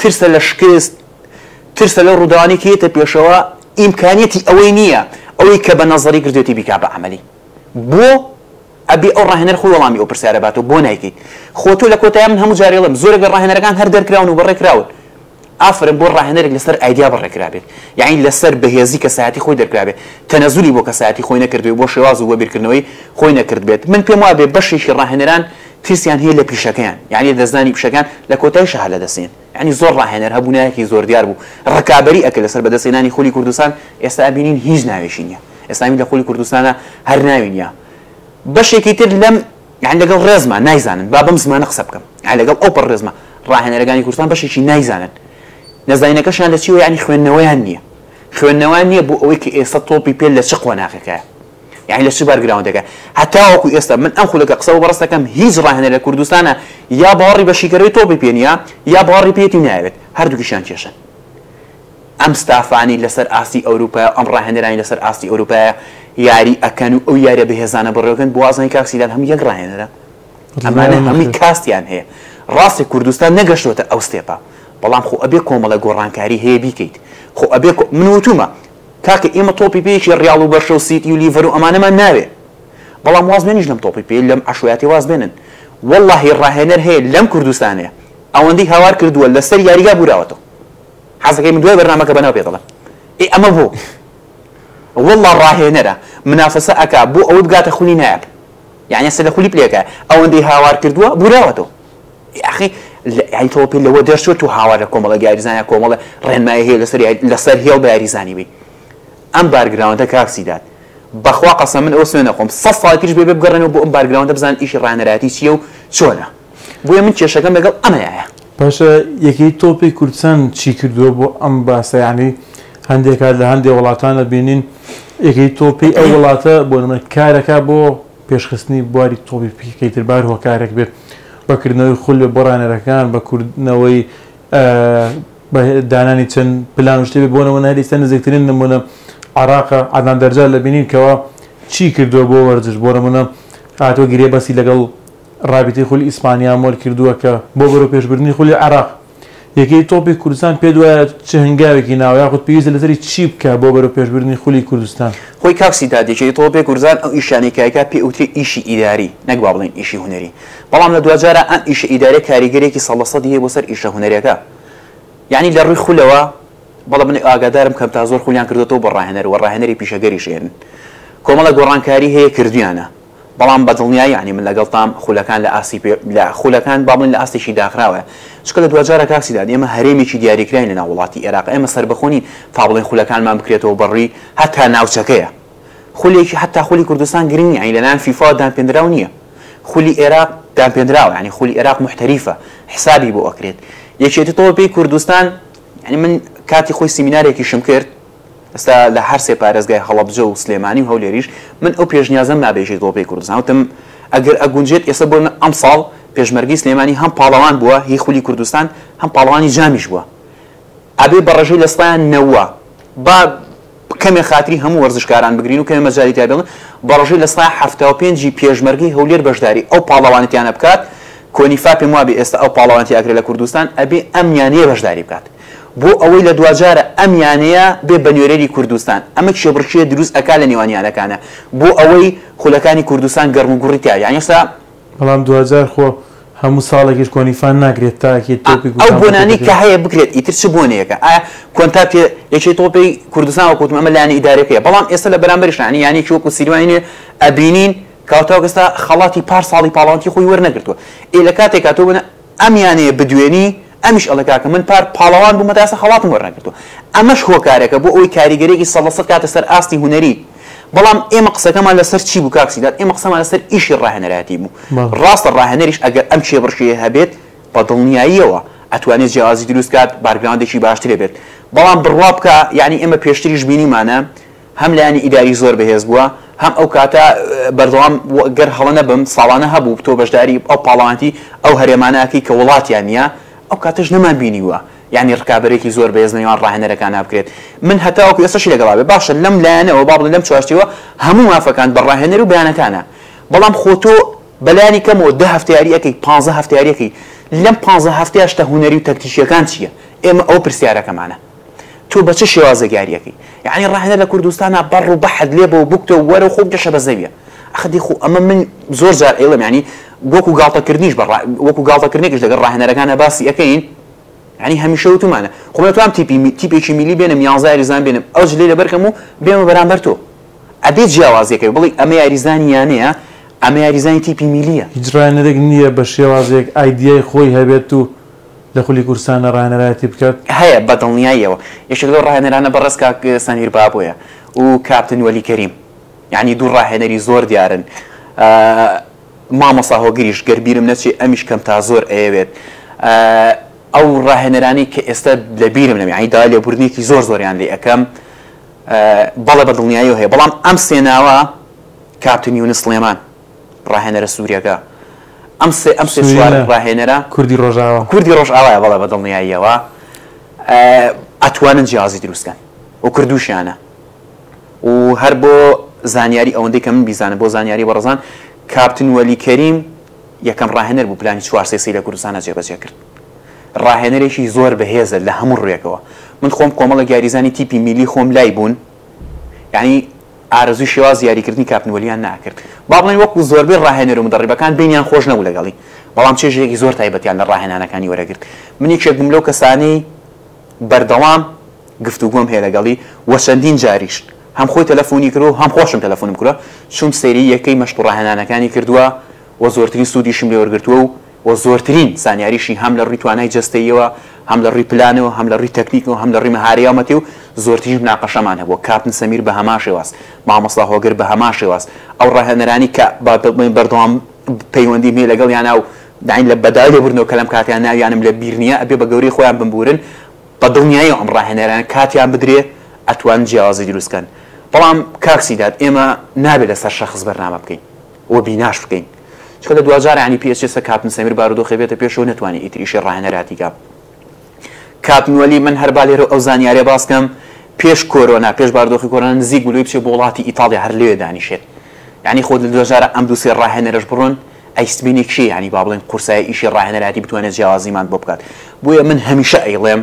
ترسە لە شکست ترسە لە ڕووداوانی کێتە پێشەوە ئیمکانیەتی ئەوەی نییە ئەوەی کە بە نەزەری کردێتی بیکا بە عەمەلی بۆ ئەبێ ئەو ڕاهێنەر خۆی وەڵامی ئەو پرسیارە باتەوە بۆ نایکەیت خۆ تۆ لە کۆتایە من هەموو جارێڵم زۆرێک لە ڕاهێنەرەکان هەر دەرکراون و بەڕێکراون ئافرن بۆ ڕاهێنەرێک لەسەر ئایدیا بەڕێکرابێت یعنی لەسەر بەهێزی کەسایەتی خۆی دەرکرابێت تەنەزولی بۆ کەسایەتی خۆی نەکردوێت بۆ شێواز و بۆ بیرکردنەوەی خۆی نەکرد بێت من پێم وابێ بەشێکی ڕاهێنەران ترسیان هەیە لە پیشەکەیان یعنی دەستدانی پیشەکان لە کۆتای شەها لە دەستێن یعنی زۆر ڕاهێنەر هەبوونایەکی زۆر دیار بوو ڕکابەری ئەکرد لەسەر بەدەستێنانی خۆلی کوردستان ئێستا بینین هیچ ناوێشی نییە ئێستامی لە خۆلی کوردستانە هەر ناوی نییە بەشێکی تر لەم یعنی لەگەڵ ڕێزمە نایزانن با بەم زمانە قسە بکەم یعنی لەگەڵ ئەو پڕ ڕێزمە ڕاهێنەرەکانی کوردستان بەشێکی نایزانن نەزانینەکەشیان لە چیوە یعنی خوێندنەوەیان نییە خوێندنەوەیان نییە بۆ ئەوەی کە ئێستا تۆپی پێ لە چ قۆناغەکەیە یعنی لە چ بارگراوندەکە هەتاوەکو ئێستا من ئەم خولەکە قسە و بەڕست دەکەم هیچ ڕاهێنەر لە کوردستانە یا باوەڕی بە شیکەرەوەی تۆپی پێ نییە یا باوەڕی پێێتی ناوێت هەردووکیشیان کێشن ئەم ستافانی لەسەر ئاستی ئەوروپا ئەم ڕاهێنەرانی لەسەر ئاستی ئەوروپایە یاری ئەکەن و ئەو یاریە بەهێزانە بڕێوەکەن بۆ وازانی کاکسیدان هەموو یەک ڕاهێنەرە ئەمانە هەمووی کاستیان هەیە ڕاستی کوردستان نەگەشتوتە ئەو ستێپە بەڵام خۆ ئەبێ کۆمەڵە گۆڕانکاری هەیە بیکەیت خۆ ئەبێ من وتومە کاکە ئێمە تۆپی پێیەکی ڕیاڵ و بەرشە و سیتی و لیڤەر و ئەمانەمان ناوێ بەڵام واز بێنیش لەم تۆپی پێ لەم عەشوایەتی واز بێنن وەڵڵاهی ڕاهێنەر هەیە لەم کوردستانەیە ئەوەندەی هاوار کردووە لەسەر یاریگا بوراوەتەوە حەزەکەی من دوای بەرنامەکە بەناو پێ دەڵێم ئەمە بۆ وەڵڵا ڕاهێنەرە منافەسە ئەکا بۆ ئەوە بگاتە خولی نایب یعنی سەر لە خولی پلێکە ئەوەندەی هاوار کردووە بوراوەتەوە ئەخی یعنی تۆ پێ لەوە دەرچوە تو هاوار لە کۆمەڵە یاریزانە کۆمەڵە ڕێنمایی هەیە لەسەر هێڵ بە یاریزانی بی ئەم بارگراوندە کاکسیدات بەخوا قەسەم من ئەوە سوێن نەخۆم 100 ساڵ پیش بێ بگەڕێنەوە بۆ ئەم بارگراوندە بزان ئیشی ڕاهێنەراتی چییە و چۆنە بۆیە من کێشەکەم لەگەڵ ئەمەیە پاشە یەکەی تۆپی کوردستان چی کردووە بۆ ئەم باسە یعنی هەندێک لە هەندێک وڵاتانە بینین یەکەی تۆپی ئەو وڵاتە بۆ نمونە کارەکە بۆ پێشخستنی بواری تۆپی پێکەیتر بار هۆکارێک بێت بەکردنەوەی خول بۆ ڕاهێنەرەکان بەکردنەوەی دانانی چەند پلان شتێ بۆ نمونە هەر ئێستا نزیکترین نمونە عێراقە عەدنان دەرجال لە بینین کەەوە چی کردووە بۆ وەرزش بۆ نمونە هاتووە گرێ بەسی لەگەڵ رابطەی خولی ئیسپانیا مۆل کردووە کە بۆ بەرەو پێشبردننی خولی عێراق یەکەی تۆپی کوردستان پێ دوایە چه هەنگاوێکی ناوە یاخود پێویستە لەسەری چی بکە بۆ بەرەو پێشبردننی خولی کوردستان خۆی کاکسیدا یەکەی تۆپی کوردستان ئەو ئیشانێکایکە پێ ئەوترێ ئیشی ئیداری نەک با بڵێن ئیشی هونەری بەڵام لە دوجارە ئەم ئیشە ئیداری کاریگەرێکی 100% هەیە بۆ سەر ئیشە هونەریەکە یعنی لە ڕووی خولەوە بەڵام من ئاگادارم کەم تا زۆر خولیان کردێتەوە بە ڕاهێنەر و ڕاهێنەری پیشەگەری شێن کۆمەڵە گۆڕانکاری هەیە کردویانە بەڵام بەدڵنیایی ینی من لەگەڵ تام خولەکان لە ئاسی لە خولەکان باڵن لە ئاستێکی داخراوە چکە لە دوجارە کاکسیدان ئێمە هەرێمێکی دیاریکراین لە ناو وڵاتی عێراق ئێمە سەربەخۆنین فابڵین خولەکانمان بکرێتەوە بەڕی هەتا ناوچەکەیە خولێکی هەتا خولی کوردستان گرنگی ینی لەلایەن فیفا دانپێنراو نییە خولی عێراق دانپێنراوە ینی خولی عێراق محتەریفە حسابی بۆ ئەکرێت یەکێتی تۆ پێی کوردستان ینی من کاتی خۆی سیمینارێکیشم کرد ئێستا لە هەر سێ پارێزگای هەڵەبجە و سلێمانی و هەولێریش من ئەو پێشنیازم نابێژێت بۆ پێی کوردستان وتم ئەگەر ئەگونجێت ئێستا بۆ ئەم ساڵ پێشمەرگی سلێمانی هەم پاڵەوان بووە هی خولی کوردستان هەم پاڵەوانی جامیش بووە ئەبێ بەڕێژەی لە سڵیان نەوە با کەمێ خاتری هەموو وەرزشکاران بگرین و کەمێ مەجای تیا بێڵن بەڕێژەی لە سڵای 75 پێشمەرگی هەولێر بەشداری ئەو پاڵەوانەتیانە بکات کۆنیفا پێم وابێ ئێستا ئەو پاڵەوانەتی ئاگرێت لە کوردستان ئەبێ ئەم یانەیە بەشداری بکات بۆ ئەوەی لە دوجارە ئەم یانەیە بێ بە نوێرەری کوردستان ئەمە کێبڕکێ دروست ئەکا لە نێوانیانەکانە بۆ ئەوەی خولەکانی کوردستان گەرم و گوڕی تیا یانی ئێستا بەڵام 2000 خۆ هەموو ساڵێکیش کۆنیفان ناگرێت تاکێت ئەو بۆنانی کە هەیە بکرێت ئیتر چ بۆنەیەکە ئایا کۆنتا پێ یەکێ تۆپی کوردستان وەکوتم ئەمە لایەنی ئیدارەکەیە بەڵام ئێستا لە بەرامبەریش ینی یانێکی وەکو سیروانینێ ئەبینین کاوتاو ئێستا خەڵاتی پار ساڵی پاڵاوانتی خۆی وەرنەگرتووە ئێ لە کاتێکا تۆ بنە ئەم یانەیە بدوێنی ئەمیش ئەڵەکاکە من پار پاڵەوان بوومە تا ئێستا خەڵاتم وەرنەگرتووە ئەمەش هۆکارێکە بۆ ئەوی کاریگەرێکی سەڵەسەد کاتە سەر ئاستی هونەری بەڵام ئێمە قسەکەمان لەسەر چی بوو کاکسیدات ئێمە قسەمان لەسەر ئیشی ڕاهێنەراتی بوو ڕاستە ڕاهێنەریش ئەگەر ئەم کێبڕکێ هەبێت بە دڵنیاییەوە ئەتوانێت جیازی دروست کات بارگراوندێکی باشترێ بێت بەڵام بڕوا بکە یعنی ئێمە پێشتریش بینیمانە هەم لایەنی ئیداری زۆر بەهێز بووە هەم ئەو کاتە بەردەوام گەر هەڵە نەبم ساڵانە هەبوو تۆ بەشداری ئەو پاڵەوانتی ئەو هەرێمانەکەی کە وڵاتیان نییە ئەو کاتەش نەمان بینیوە یعنی ڕکابەرێکی زۆر بەهێز نێوان ڕاهێنەرەکان بکرێت من هەتاوەکو ئێستاشی لەگەڵا بێ باشە لەم لایەنەوە با بڵێ لەم چوارچێوە هەموو مافەکان بە ڕاهێنەر و بەیانەکانە بەڵام خۆ تۆ بەلایانی کەمەوە 10 هەفتەیاری ئەەکەی 15 هەفتەیاریەکەی لەم 15 هەفتەیە شتە هونەری و تەکتیشیەکان چییە ئێمە ئەو پرسیارەکەمانە تۆ بە چه شێوازەگاریەکەی یعنی ڕاهێنەر لە کوردستانە بەڕ و بەحەد لێ بۆ بووکتەوە وەرە و خۆ بگەشە بە زەویە ئەخەدی خۆ ئەمە من زۆر جار ئێڵم ینی وەکو گاڵتەکردنیش وەکو گاڵتەکردنێکش لەگەڵ ڕاهێنەرەکانە باسی ئەەکەین ینی هەمیشە وتمانە خۆ توام تیپێکی میلی بێنم 11 یاریزان بێنم ئەو جلێ لەبەرکەم و بێمە بەرامبەر تۆ ئەبێت جیاوازیەکەی بڵی ئەمە یاریزانی یانەیە ئەمە یاریزانی تیپی میلیە هیچ ڕاهێنەرێک نییە بە شێوازێک ئایدیای خۆی هەبێت و لە خولی کوردستانە ڕاهێنەراتی بکات هەیە بە دڵنیاییەوە یەکێک لەو ڕاهێنەرانە بەڕێز کاک سەمیر بابۆیە و کاپتن وەلی کەریم یعنی دوو ڕاهێنەری زۆر دیارن مامۆستا هۆگریش گەربیرم نەچێ ئەمیش کەم تا زۆر ئەیەوێت ئەو ڕاهێنەرانی کە ئێستا لە بیرم نەمی ینی دا لێبوردنێکی زۆر زۆریان لێ ئەەکەم بەڵێ بە دڵنیاییەوە هەیە بەڵام ئەم سێناوە کاپتن یونس سلێمان ڕاهێنەرە سووریەکە ئەم سێ چوار ڕاهێنەرە کوردی ڕۆژئاوایە بەڵێ بە دڵنیاییەوە ئەتوانن جیازی دروستکەن و کردوشیانە و هەر بۆ زانیاری ئەوەندەی کە من بیزانە بۆ زانیاری بەڕزان کاپتن وەلی کەریم یەکەم ڕاهێنەر بوو پلانی 4 سێسی لە کوردستانە جێبەجێ کرد ڕاهێنەرێکی زۆر بەهێزە لە هەموو ڕێکەوە من خۆم کۆمەڵە یاریزانی تیپی میلی خۆم لای بوون یعنی ئارەزوی شێواز یاریکردنی کاپتن وەلیان ناکرد با بڵێن وەکو زۆربەی ڕاهێنەر و مدەڕیبەکان بینیان خۆش نەبوو لەگەڵی بەڵام چێژەیەکی زۆر تایبەتیان لە ڕاهێنانەکانی وەرەگرت من یەکێک بووم لەو کەسانەی بەردەوام گفتوگۆم هەیە لەگەڵی وە چەندین جاریش هەم خۆی تەلەفۆنی کردو هەم خۆشم تەلەفۆنم کردووە چوم سەیری یەکەی مەشق ڕاهێنانەکانی کردووە و زۆرترین سوودیشم لێ وەرگرتووە و زۆرترین زانیاریشی هەم لە ڕووی توانای جەستەیەوە هەم لە ڕووی پلانەوە هەم لە ڕووی تەکنیکەوە هەم لە ڕووی مەهارەیەومەتی و زۆرترین مناقەشەمان هەبووە کاپتن سەمیر بە هەمان شێواز مامۆستا هۆگر بە هەمان شێواز ئەو ڕاهێنەرانی کە بەردەوام پەیوەندی هەیە لەگەڵ یان و داین لە بەدای لێبوردنەوە کە لەم کاتیان ناویانم لە بیر نییە ئەبێ بە گەورەی خۆیان بمبورن بە دڵنیایی ئەم ڕاهێنەرانە کاتیان بدرێ ئەتوان جیاوازی دروستکەن بەڵام کاکسیدات ئێمە نابێت لەسەر شەخص بەرنامە بکەین و بیناش بکەین چکە لە دوجار ینی پێچێسە کاپتن سەمیر بارودۆخی بێتە پێشەوە نتوانێت ئیتریشی ڕاهێنەراتی کات کاپتن وەلی من هەر با لێرە ئەو زانیاریە باسکەم پێش کۆرۆنا پێش بارودۆخی کۆرۆنا نزیک بوو بچێت بۆ وڵاتی ئیتالیا هەر لێوێ دانیشێت یعنی خۆ لە دوجارە ئەم دوو سێ ڕاهێنەرەش بڕۆن ئەیسبینی کشی ینی با بڵێن قورسای ئیشی ڕاهێنەراتی بتوانێت جیاوازیمان بۆ بکات بۆیە من هەمیشە ئەیڵێم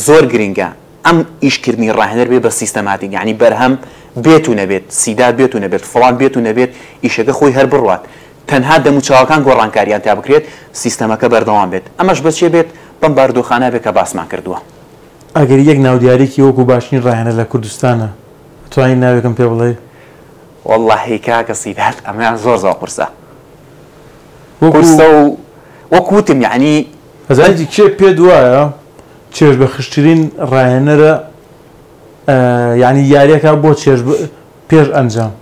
زۆر گرنگە ئەم ئیشکردنی ڕاهێنەر بێ بە سیستەماتیک یعنی بەرهەم بێت و نەبێت سیدات بێت و نەبێت فڵان بێت و نەبێت ئیشەکە خۆی هەر بڕوات تەنها دەموچاوەکان گۆڕانکاریان تا بکرێت سیستەمەکە بەردەوام بێت ئەمەش بەچێ بێت بەم بارودۆخانە بێت کە باسمان کردووە ئەگەر یەک ناودیارێکی وەکو باشترین ڕاهێنەر لە کوردستانە توانین ناوێکم پێ بڵێ والله كاکە سیدات ئەمەیان زۆر قورسە قورسە و وەکوتم یعنی هەزاری کێ پێ دوایە چێژ بە خشتترین ڕاهێنەرە یعنی یاریەکە بۆ چێژ پێش ئەنجام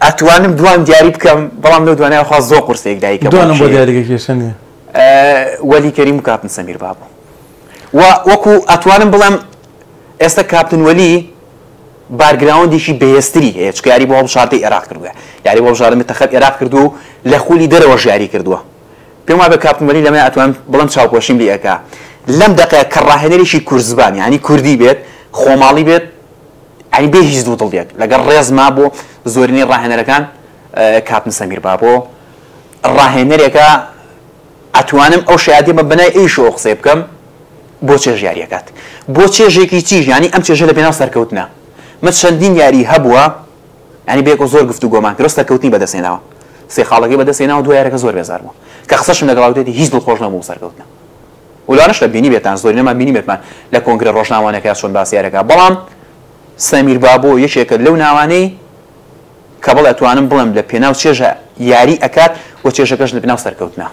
ئەتوانم دوام دیاری بکەم بەڵام لەو دوانای خوا زۆر قورسێک دایکە دوانم بۆ دیاریگە کێشە نییە وەلی کەریم و کاپتن سەمیر بابوو وەکو ئەتوانم بڵێم ئێستا کاپتن وەلی بارگراوندێکی بەهێزتری هەیە چکە یاری بۆ هەڵبژاردەی عێراق کردووە یاری بۆ هەڵبژاردنی منتەخەب عێراق کردو و لە خولی دەرەوەش یاری کردووە پێم وایە بە کاپتن وەلی لەمە ئەتوانم بڵێم چاوپۆشیم لێ ئەکا لەم دەقەیە کە ڕاهێنەرێکی کورد یعنی کوردی بێت خۆماڵی بێت یعنی بێ هیچ دوو دڵیەک لەگەڵ ڕێز ما بۆ زۆرینەی ڕاهێنەرەکان کاپتن سەمیر بابۆ ڕاهێنەرێکە ئەتوانم ئەو شایەتی بە بنای ئەیشەوە قسەی بکەم بۆ چێژ یاریەکات بۆ چێژێکی چیژ ینی ئەم چێژە لە پێناو سەرکەوتنە من چەندین یاری هەبووە ینی بێکۆ زۆر گفتوگۆمان کرد سەرکەوتنی بەدەستێناوە سێ خاڵەکەی بەدەستێناوە دو یارەکە زۆر بێزار بووە کە قسەشم لەگەڵاوتێتی هیچ دڵخۆش نەبوو سەرکەوتنە ولانش لە بینی بێتان زۆری نەما بینی بێتمان لە کۆنگرە ڕۆژناوانەکە چۆن باسیارەکە بەڵام سەمیر بابۆ یەکێکە لەو ناوانەی کە بڵێ ئەتوانم بڵێم لە پێناو چێژە یاری ئەکات و چێژەکەش لە پێناو سەرکەوتنە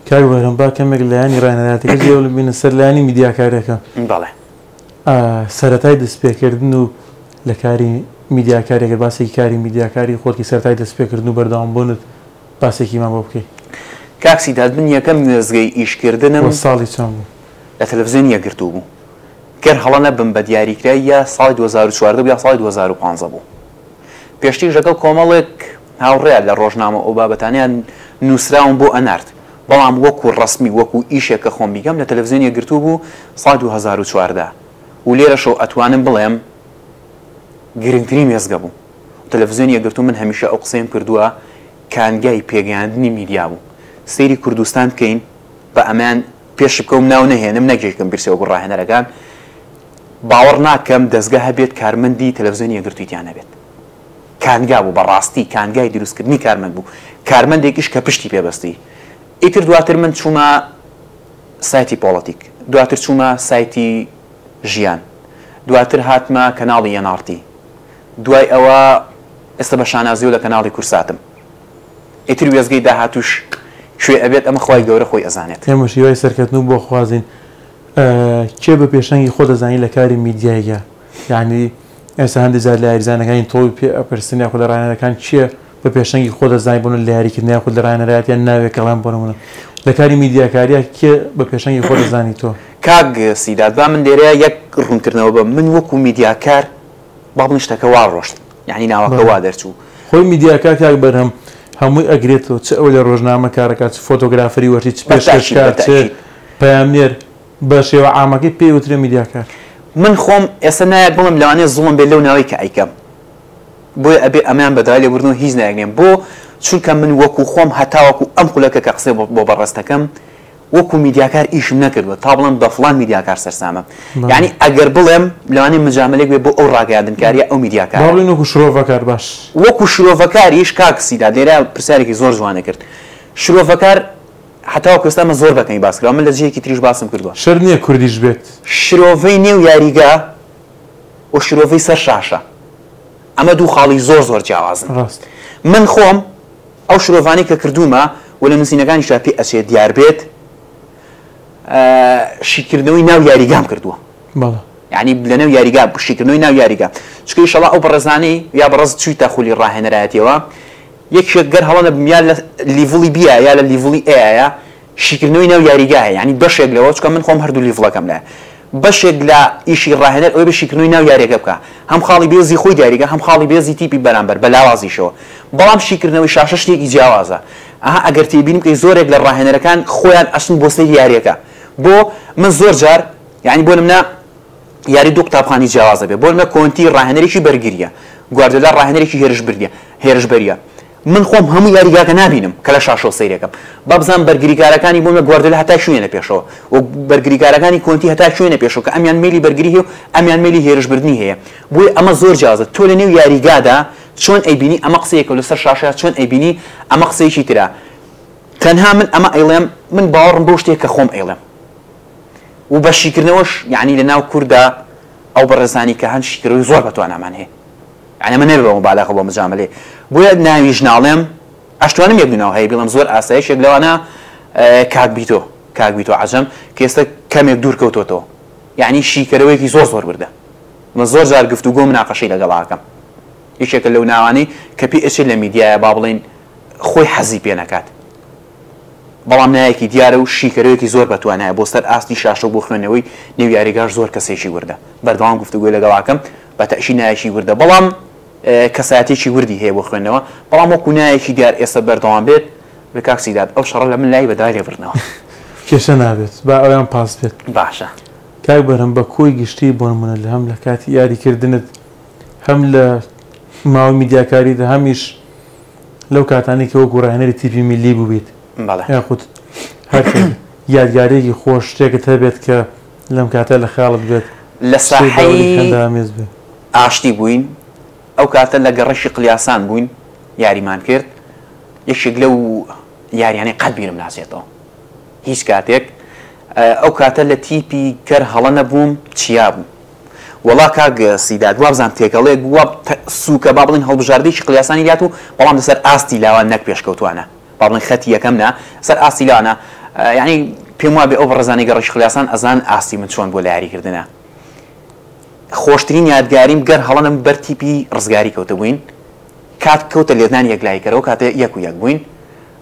کاروبارم با کەمێک لایانی ڕاهێنەراتەکە جێوە بینە سەر لایانی میدیاکارەکە بەڵێ سەرەتای دەستپێکردن و لە کاری میدیاکارێکە باسێکی کاری میدیاکاری خۆتی سەرەتای دەستپێکردن و بەردەوامبوونت باسێکی مان بۆ بکەیت کاکسی داد من یەکەم وێزگەی ئیشکردنم ساڵی چەند بوو لە تەلەڤیزیۆن یەکگرتوو بوو گەر هەڵە نەبم بە دیاریکرای یا ساڵی 2014 یا ساڵی 2015 بوو پێشتیش لەگەڵ کۆمەڵێک هاوڕێیان لە ڕۆژنامە ئەو بابەتانیان نووسراون بۆ ئەنارد بەڵام وەکو ڕسمی وەکو ئیشێکە خۆم بیگەم لە تەلەڤیزیۆن یەکگرتوو بوو ساڵی 2014 و لێرەشەوە ئەتوانم بڵێم گرنگترین وێزگە بوو تەلەڤیزیۆن یەکگرتوو من هەمیشە ئەو قسەیم کردووە کانگای پێگەیاندنی میدیا بوو سەیری کوردستان بکەین بە ئەمان پێش بکەم ناو نەهێنم نەگەیشتم بیرسەوە بۆ ڕاهێنەرەکان باوەڕ ناکەم دەستگا هەبێت کارمەندی تەلەڤیزیۆن یەکگرتوویان هەبێت کانگا بوو بەڕاستی کانگای دروستکردنی کارمەند بوو کارمەندێکیش کە پشتی پێبەستی ئیتر دواتر من چوومە سایتی پۆڵەتیک دواتر چوومە سایتی ژیان دواتر هاتمە کەناڵی NRT دوای ئەوە ئێستا بە شانازیۆ لە کەناڵی کورساتم ئیتر وێزگەی داهاتوش کوێ ئەبێت ئەمە خوای گەورە خۆی ئەزانێت ئێمە شیوای سەرکەوتن بۆ خوازین کێ بە پێشەنگی خۆ دەزانی لە کاری میدیایە یعنی ئێستا هەندێک جار لە یاریزانەکانی تۆی پێ ئەپرسن یاخود لە ڕاهێنەرەکان چییە بە پێشەنگی خۆ دەزانی بۆن لە یاریکردن یاخود لە ڕاهێنەرایەتیان ناوێت کەڵام بۆ نمونە لە کاری میدیاکاریە کێ بە پێشەنگی خۆ دەزانی تۆ کاک سیداد با من لێرەیە یەک ڕوونکردنەوە بە من وەکو میدیاکار با بڵین شتەکە وا ڕۆشت یعنی ناوەکە وا دەرچوو خۆی میدیاکار کاک بەرهەم هەمووی ئەگرێتەوە چ ئەو لە ڕۆژنامە کارەکات چ فۆتۆگرافەری وەرتی چ پێشکەشکار چ پەیامنێر بە شێوە عامەکەی پێوترێ میدیاکار من خۆم ئێستا نایە بڵم لەوانەیە زوڵم بێت لەو ناوەی کە ئەیکەم بۆیە ئەبێ ئەمان بەدای لێبوردنەوە هیچ ناگرێن بۆ چونکە من وەکو خۆم هەتاوەکو ئەم خولەکە کە قسەی بۆ بەڕێستەکەم وەکو میدیاکار ئیشم نەکردووە تا بڵم بە فڵان میدیاکار سەرسامە یعنی ئەگەر بڵێم لەوانەیە مجاملێک بێ بۆ ئەو ڕاگەیاندنکاریە ئەو میدیاکار باڵین وەکو شرۆڤەکار باش وەکو شرۆڤەکاریش کاکسیدا لێرە پرسیارێکی زۆر جوانە کرد شرۆڤەکار هەتاوە کوێستامە زۆر بەکەی باس کراوە من لە جێیەکی تریش باسم کردووە شەر نییە کوردیش بێت شرۆڤەی نێو یاریگا و شرۆڤەی سەر شاشە ئەمە دوو خاڵی زۆر زۆر جیاوازن من خۆم ئەو شرۆڤانی کە کردومە و لە نووسینەکانیشدا پێ ئەچێت دیار بێت شیکردنەوەی ناو یاریگام کردووە یعنی لە ناو یاریگا شیکردنەوەی ناو یاریگا چکە ئیشەڵا ئەو بەڕێزانەی یا بەڕێز چوویتە خولی ڕاهێنەرایەتیەوە یەکێک گەر هەڵە بیا لە لیڤڵی بیە یا لە لیڤڵی ئەیە شیکردنەوەی ناو یاریگایە یعنی بەشێک لەوە چکە من خۆم هەردوو لیڤڵەکەم لە بەشێک لە ئیشی ڕاهێنەر ئەوەی بە شیکردنەوەی ناو یاریەکە بکە هەم خاڵی بێزی خۆی دیاریگە هەم خاڵی بێزی تیپی بەرامبەر بە لاوازیشەوە بەڵام شیکردنەوەی شاشە شتێکی جیاوازە ئەگەر تێبینیم کە زۆرێک لە ڕاهێنەرەکان خۆیان ئەچن بۆ سەیری یاریەکە بۆ من زۆر جار یعنی بۆ نمونە یاری دوو قوتابخانی جیاوازە بێ بۆ نمونە کۆنتی ڕاهێنەرێکی بەرگریە گواردیۆلا ڕاهێنەرێکی هێرشبەریە من خۆم هەموو یاریگاکە نبینم کە لە شاشۆ سەیرەکەم با بزانم بەرگریکارەکانی بۆ نمونە گواردیۆلا هەتا شوێنە پێشەوە و بەرگریکارەکانی کۆنتی هەتا شوێنە پێشەوە کە ئەمیان میلی بەرگری هەیە و ئەمیان میلی هێرشبردنی هەیە بۆی ئەمە زۆر جیازە تۆ لە نێو یاریگادا چۆن ئەیبینی ئەمە قسەیەکە لەسەر شاشەیە چۆن ئەیبینی ئەمە قسەیەکی ترە تەنها من ئەمە ئەیڵێم من باوەڕم بۆ شتێک کە خۆم ئەیڵێم و بەشیکردنەوەش یعنی لە ناو کووردا ئەو بەڕێزانی کە هەن شیکردەوەی زۆر بەتوانامان هەیە یعنی من نەبێ بەمە بالاخە بۆ مجاملێ بۆیە ناویش ناڵێم ئەشتوانم یەک ناو هەیە بڵم زۆر ئاسایشێک لەوانە کاک بیتۆ عەجەم کە ئێستا کەمێک دوور کەوتۆتەوە یعنی شیکەرەوەیەکی زۆر بردە من زۆر جار گفتوگۆ مناقەشەی لەگەڵاکەم یەکێکە لەو ناوانەی کە PH لە میدیایە با بڵێن خۆی حەزی پێ نەکات بەڵام نایەکی دیارە و شیکەرەوەیەکی زۆر بەتوانایە بۆ سەر ئاستی شاشە بۆ خوێندنەوەی نێو یاریگار زۆر کەسێکی وردە بەردەوام گفتوگۆی لەگەڵاکەم بە تەشی نایەکی وردە بەڵام کەسایەتێکی وردی هەیە بۆ خوێندنەوە بەڵام وەکو نایەکی دیار ئێستا بەردەوام بێت بە کاکسیداد ئەو شەڕە لە من لای بەدای لێبڕنەوە کێشە نابێت با ئەویان پاس بێت باشە کاک بەرهەم بە کۆی گشتی بۆ نمونە لە هەم لە کاتی یاریکردنت هەم لە ماوەی میدیاکاریدا هەمیش لەو کاتانی کە وەکو ڕاهێنەری تیپی میلی بوویت یاخود هەر یادگارێکی خۆش شتێکت هەبێت کە لەم کاتە لە خەیاڵت بێت لە ساحەی خەندەئامێز بێت ئاشتی بووین ئەو کاتە لە گەڕەشی قلیاسان بووین یاریمان کرد یەکێک لەو یاریانەی قەت بیرم ناچێتەوە هیچ کاتێک ئەو کاتە لە تیپی کەر هەڵە نەبووم چیا بوو وەڵا کاک سیداد وابزان تێکەڵێک وە سووکە با بڵین هەڵبژاردەیەکی قلیاسانی لات و بەڵام لەسەر ئاستی لاوان نەک پێشکەوتوانە با بڵین خەتی یەکەم نا سەر ئاستی لاوانە یعنی پێم وابێ ئەو بەڕێزانی گەڕەشی قلیاسان ئەزان ئاستی من چۆن بۆ لە یاریکردنە خۆشترین یادگاریم گەر هەڵەنم بەر تیپی ڕزگاری کەوتە بووین کات کەوتە لێدانی یەکلایکەرەوە کاتە یەک و یەک بووین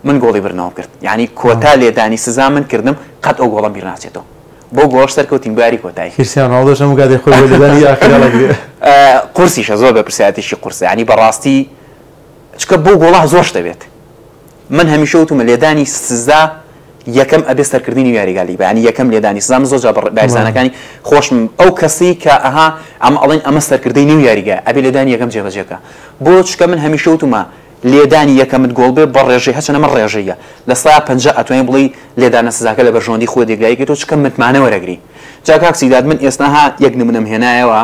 من گۆڵی برنەوە کرد یعنی کۆتا لێدانی سزا من کردم قەت ئەو گۆڵم بیر ناچێتەوە بۆ گۆڵ سەرکەوتین باری کۆتایی کریستیان ڕۆناڵدۆش هەموو کاتێک خۆی بۆ لێدانی یاخیراڵەگرێ قورسیشە زۆر بە پرسیارەتێکی قورسە یعنی بەڕاستی چکە بۆ گۆڵا زۆر شتە بێت من هەمیشە وتومە لێدانی سزا یەکەم ئەبێ سەرکردنی یاریگالی بەیانی یەکەم لێدانی سزا من زۆر بارزانەکانی خۆشم ئەو کەسی کە ئەها ئەمە ئەڵێن ئەمە سەرکردەی نێو یاریگا ئەبێ لێدانی یەکەم جێبەجێکە بۆ چکە من هەمیشە وتومە لێدانی یەکەمت گۆڵ بێ بە ڕێژەی هەچەنە من ڕێژەیە لە سا 50 ئەتوانین بڵێ لێدانە سزاکە لە بەرژۆندی خۆ دێگلایەکە تۆ چکە متمانە وەرەگری جا کاک سیداد من ئێستا ها یەک نمونەم هێنایەوە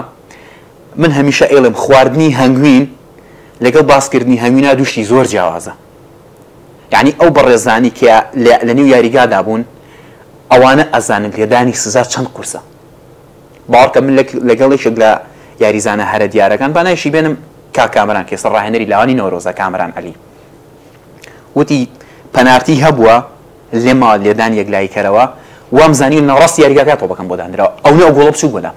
من هەمیشە ئێڵم خواردنی هەنگوین لەگەڵ باسکردنی هەنگوینا دوشتی زۆر جیاوازە یعنی ئەو بەڕێزانی کە لە نێو یاریگادا بوون ئەوانە ئەزانن لێدانی سزا چەند قورسە باوەڕکە من لەگەڵێکێک لە یاریزانە هەرە دیارەکان بانایشی بێنم کامران کێسە ڕاهێنەری لاوانی نۆرۆزە کامران عەلی وتی پەنارتی هەبووە لێما لێدان یەکلایکەرەوە وامزانی نەڕاست یاریگاکە تۆ بەکەم بۆ دانراوە ئەو نێ ئەو گۆڵە بچوو بۆدا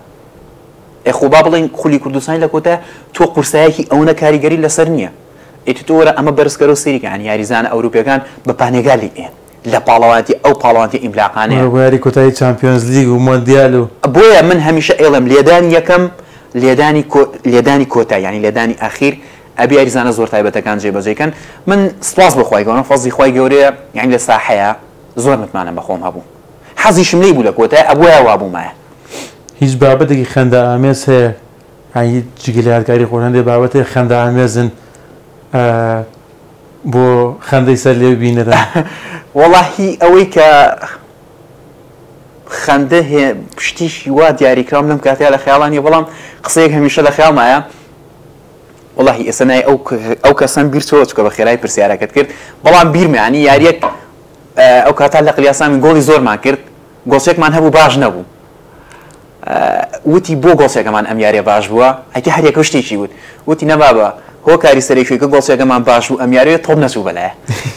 ئەخۆ با بڵێن خولی کوردستانی لە کۆتە تۆ قورسایەکی ئەوەنە کاریگەری لەسەر نییە ئێتۆرە ئەمە بەرزکەرە و سەریکە یاریزانە ئەوروپیەکان بە پانێگالی ئێن لە پاڵەوانتی ئەو پاڵەوانتی ئیملاقانەیە یاری کۆتایی چامپیۆنز لیگ و مۆندیال و بۆیە من هەمیشە ئێڵم لێدان یەکەم لێدانی کۆتا ینی لێدانی ئاخیر ئەبی یاریزانە زۆر تایبەتەکان جێبەجێکەن من سپاس بەخوای گەورە فەزڵی خۆی گەورەیە یعنی لە ساحەیە زۆر متمانم بەخۆم هەبوو حەزیشم لێی بوو لە کۆتای ئەبووە وابوومایە هیچ بابەتێکی خەندەئامێز هەیە هی جگەلی یادگاری خۆشەندێ بابەتێک خەندەئامێزن بۆ خەندەی سەر لێ بینەرە وەڵاهی ئەوەی کە خەندە هەیە پشتیشی وا دیاریکرام لەم کاتیا لە خەیاڵانی بەڵام قسەیەک هەمیشە لە خەیاڵمایە وەڵاهی ئێستا نای ئەو کەسان بیرچەوە چکە بە خێرای پرسیارەکەت کرد بەڵام بیرمانی یاریەک ئەو کاتا لە قلیاسامی گۆڵی زۆرمان کرد گۆڵچێکمان هەبوو باش نەبوو وتی بۆ گۆڵچێکەمان ئەم یاریە باش بووە ئەیتی هەر یەکە شتێکی وت وتی نەبابە هۆکاری سەرێکیکە گۆڵچێکەکەمان باش و ئەم یاریە تۆپ نەچوو بەلایە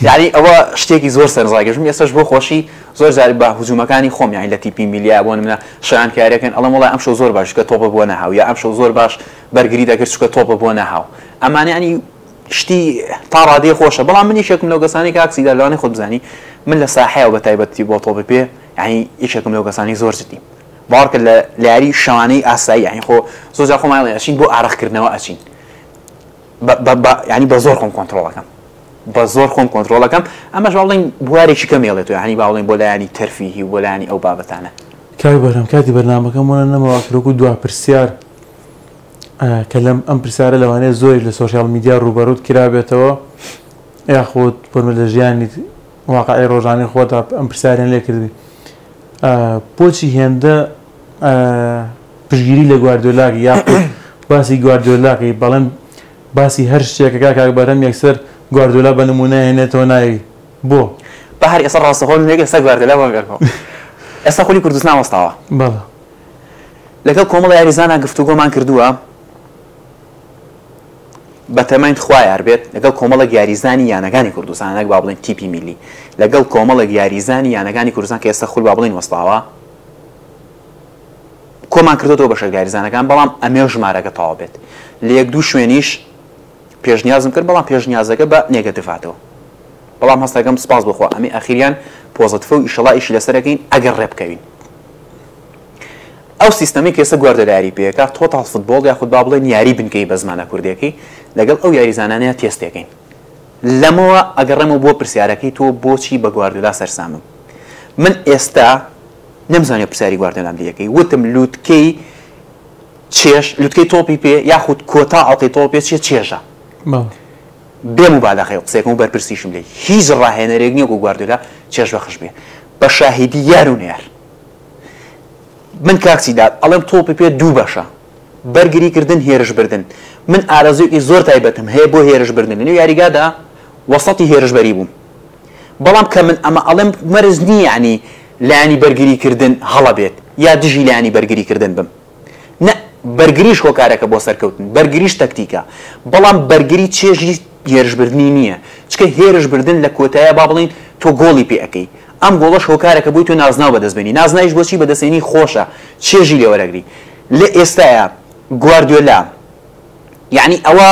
یعنی ئەوە شتێکی زۆر سەرنجڕاکێشم ئێستاش بۆ خۆشی زۆر جاری بە هجوومەکانی خۆم یعنی لە تیپی میلیا بۆ منە شایان کارەکەن ئەڵەم وڵای ئەم شەو زۆر باش کە تۆپە بۆ نەهاو یا ئەم شەو زۆر باش بەرگری دەکرد چکە تۆپە بۆ نەهاو ئەمانە ینی شتی تا ڕادێ خۆشە بەڵام من یەکێکم لەو کەسانی کە ئاکسیدا لەوانەی خۆت بزانی من لە ساحەیە بە تایبەتی بۆ تۆپە پێ یعنی یەکێکم لەو کەسانی زۆر جدیم باوەڕکە لە یاری شەوانەی ئاسایی یعنی خۆ زۆر جا خۆمان ئەچین بۆ ئارەخکردنەوە ئەچین ینی بە زۆر خۆم کۆنتترۆڵەکەم بە زۆر خۆم کۆنتترۆڵەکەم ئەمەش باڵین بوارێکی کەمێڵێت ینی باڵین بۆ لایانی تەرفیهی بۆ لایانی ئەو بابەتانە کاوی بەرهەم کاتی بەرنامەکەم وەنە نەمەواکرۆک و دوا پرسیار کە لەم ئەم پرسیارە لەوانەیە زۆری لە سۆشیال میدیا ڕوبەڕوت کرابێتەوە یاخۆت پۆرمە لە ژیانی واقعی ڕۆژانەی خۆتا ئەم پرسیاریان لێ کردی بۆچی هێندە پشگیری لە گواردیۆلاکی یاخۆت باسی گواردیۆلاکی بەڵێن باسی هەر شتێکە کاک بەرهەم یەکسەر گواردیۆلا بە نمونە هێنێتەوە ناوی بۆ بە هەر ئێستا ڕاستەخۆ نوێگە سەر گواردیۆلا بۆ گەڕەوە ئێستا خۆلی کوردستان وەستاوە بەڵێ لەگەڵ کۆمەڵ یاریزانە گفتوگۆمان کردووە بەتەمەین خوا یار بێت لەگەڵ کۆمەڵێک یاریزانی یانەکانی کوردستانەک با بڵێن تیپی میلی لەگەڵ کۆمەڵێک یاریزانی یانەکانی کوردستان کە ئێستا خول با بڵێن وەستاوە کۆمان کردەوە بەشە یاریزانەکان بەڵام ئەمێ ژمارەکە تەواو بێت لە یەک دوو شوێنیش پێشنیازم کرد بەڵام پێشنیازەکە بە نێگەتیڤاتەوە بەڵام هەستەکەم سپاس بخوا ئەمێ ئەخیریان پۆزتیڤ و ئیشەڵا ئیشی لەسەرەکەین ئەگەر ڕێبکەوین ئەو سیستەمی کە ئێستا گواردیۆلا یاری پێەکات تۆتاڵ فوتبۆڵ یاخود با بڵێن یاری بنکەی بە زمانە کوردیەکەی لەگەڵ ئەو یاریزانانەیە تێستێکەین لەمەوە ئەگەڕێمەوە بۆ پرسیارەکەی تۆ بۆچی بە گواردیۆلا سەرسامم من ئێستا نەمزانێت پرسیاری گواردیۆلام دیەکەی وتم لووتکەی چێژ لووتکەی تۆپی پێ یاخود کۆتا ئەڵقەی تۆپ پێ چێژە بێم و باداخی قسێکم و بەرپرسیشم لێ هیچ ڕاهێنەرێک نییە و گواردیۆلا چێژ بەخش بێ بە شاهیدی یار و نێر من کاکسیدا ئەڵێم تۆپی پێ دوو بەشە بەرگریکردن هێرش بردن من ئارەزوویەکی زۆر تایبەتم هەیە بۆ هێرش بردن لەنێو یاریگادا وەسەتی هێرشبەری بووم بەڵام کە من ئەمە ئەڵێم مەرز نییە ینی لایانی بەرگریکردن هەڵە بێت یا دژی لایانی بەرگریکردن بم نە بەرگریش هۆکارەکە بۆ سەرکەوتن بەرگریش تەکتیکە بەڵام بەرگری چێژی هێرشبردنی نییە چکە هێرشبردن لە کۆتایە با بڵین تۆ گۆڵی پێ ئەەکەی ئەم گۆڵەش هۆکارەکە بووی تۆ نازناو بەدەستبێنی نازنایش بۆچی بەدەستێنی خۆشە چێژی لێوەرەگری لە ئێستاە گواردیۆلا یعنی ئەوە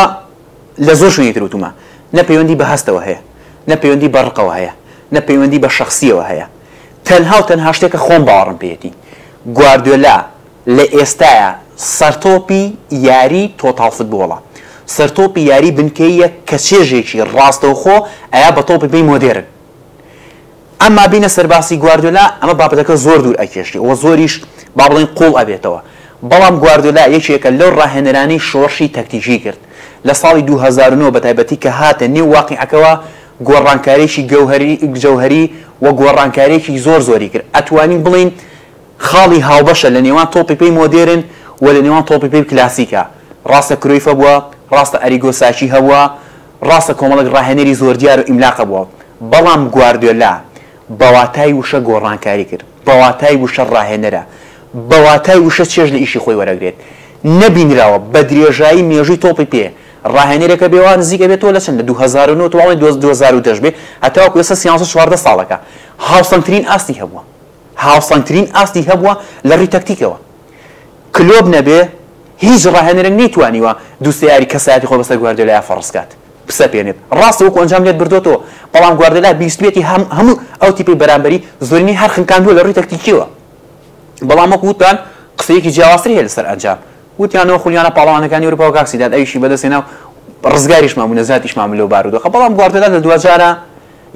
لە زۆر شوێنی تروتمە نە پەیوەندی بە هەستەوە هەیە نە پەیوەندی بە ڕقەوە هەیە نە پەیوەندی بە شەخسیەوە هەیە تەنها و تەنها شتێکە خۆم باوەڕم پێێتی گواردیۆلا لە ئێستاە سەرتۆپی یاری تۆتاڵ فوتبۆڵە سەرتۆپی یاری بنکەیە کە چێژێکی ڕاستەوخۆ ئەیا بە تۆپی پێی مۆدێرن ئەمما بینە سەرباسی گواردیۆلا ئەمە بابەتەکە زۆر دوور ئەکێشتی ئەوە زۆریش با بڵێن قوڵ ئەبێتەوە بەڵام گواردیۆلا یەکێکە لەو ڕاهێنەرانی شۆڕشی تەکتیکی کرد لە ساڵی 2009 بەتایبەتی کە هاتە نێو واقیعەکەوە گۆڕانکارێکی جەوهەری و گۆڕانکارێکی زۆر زۆری کرد ئەتوانین بڵین خاڵی هاوبەشە لە نێوان تۆپی پێی مۆدێرن و لە نێوان تۆپی پێی کلاسیکە ڕاستە کرۆیفە بووە ڕاستە ئەریگۆ ساچی هەبووە ڕاستە کۆمەڵک ڕاهێنەری زۆر دیار و ئیملاقە بووە بەڵام گواردیۆلا بەواتای وشە گۆڕانکاری کرد بەواتای وشە ڕاهێنەرە بەواتای وشە چێژ لە ئیشی خۆی وەرەگرێت نەبینراوە بە درێژایی مێژووی تۆپی پێ ڕاهێنەرێکە بێوان نزیکە بێتەوە لە چەند لە 2009 توانێت 2010 بێ هەتاوەکو ئێستا 14 ساڵەکە هاوسەنگترین ئاستی هەبووە هاوسەنگترین ئاستی هەبووە لە ڕووی تەکتیکەوە کلۆب نەبێ هیچ ڕاهێنەرێک نەیتوانیوە دووسێ یاری کەسایەتی خۆ بەسەر گواردیۆلا فەڕسکات بسەپێنێت ڕاستە وەکو ئەنجام لێت بردوێتەوە بەڵام گواردیۆلا بیستوێتی هەموو ئەو تیپی بەرامبەری زۆرینەی هەر خنکاندووە لە ڕووی تەکتیکیەوە بەڵام وەکو وتان قسەیەکی جیاوازتری هەیە لەسەر ئەنجام وتیانەوە خولیانە پاڵەوانەکانی ئەوروپا و کاکسیداد ئەویشی بەدەستێنا ڕزگاریشمان بوو نەزاتیشمان لەو بارودۆخە بەڵام گواردیۆلا لە دووە جارە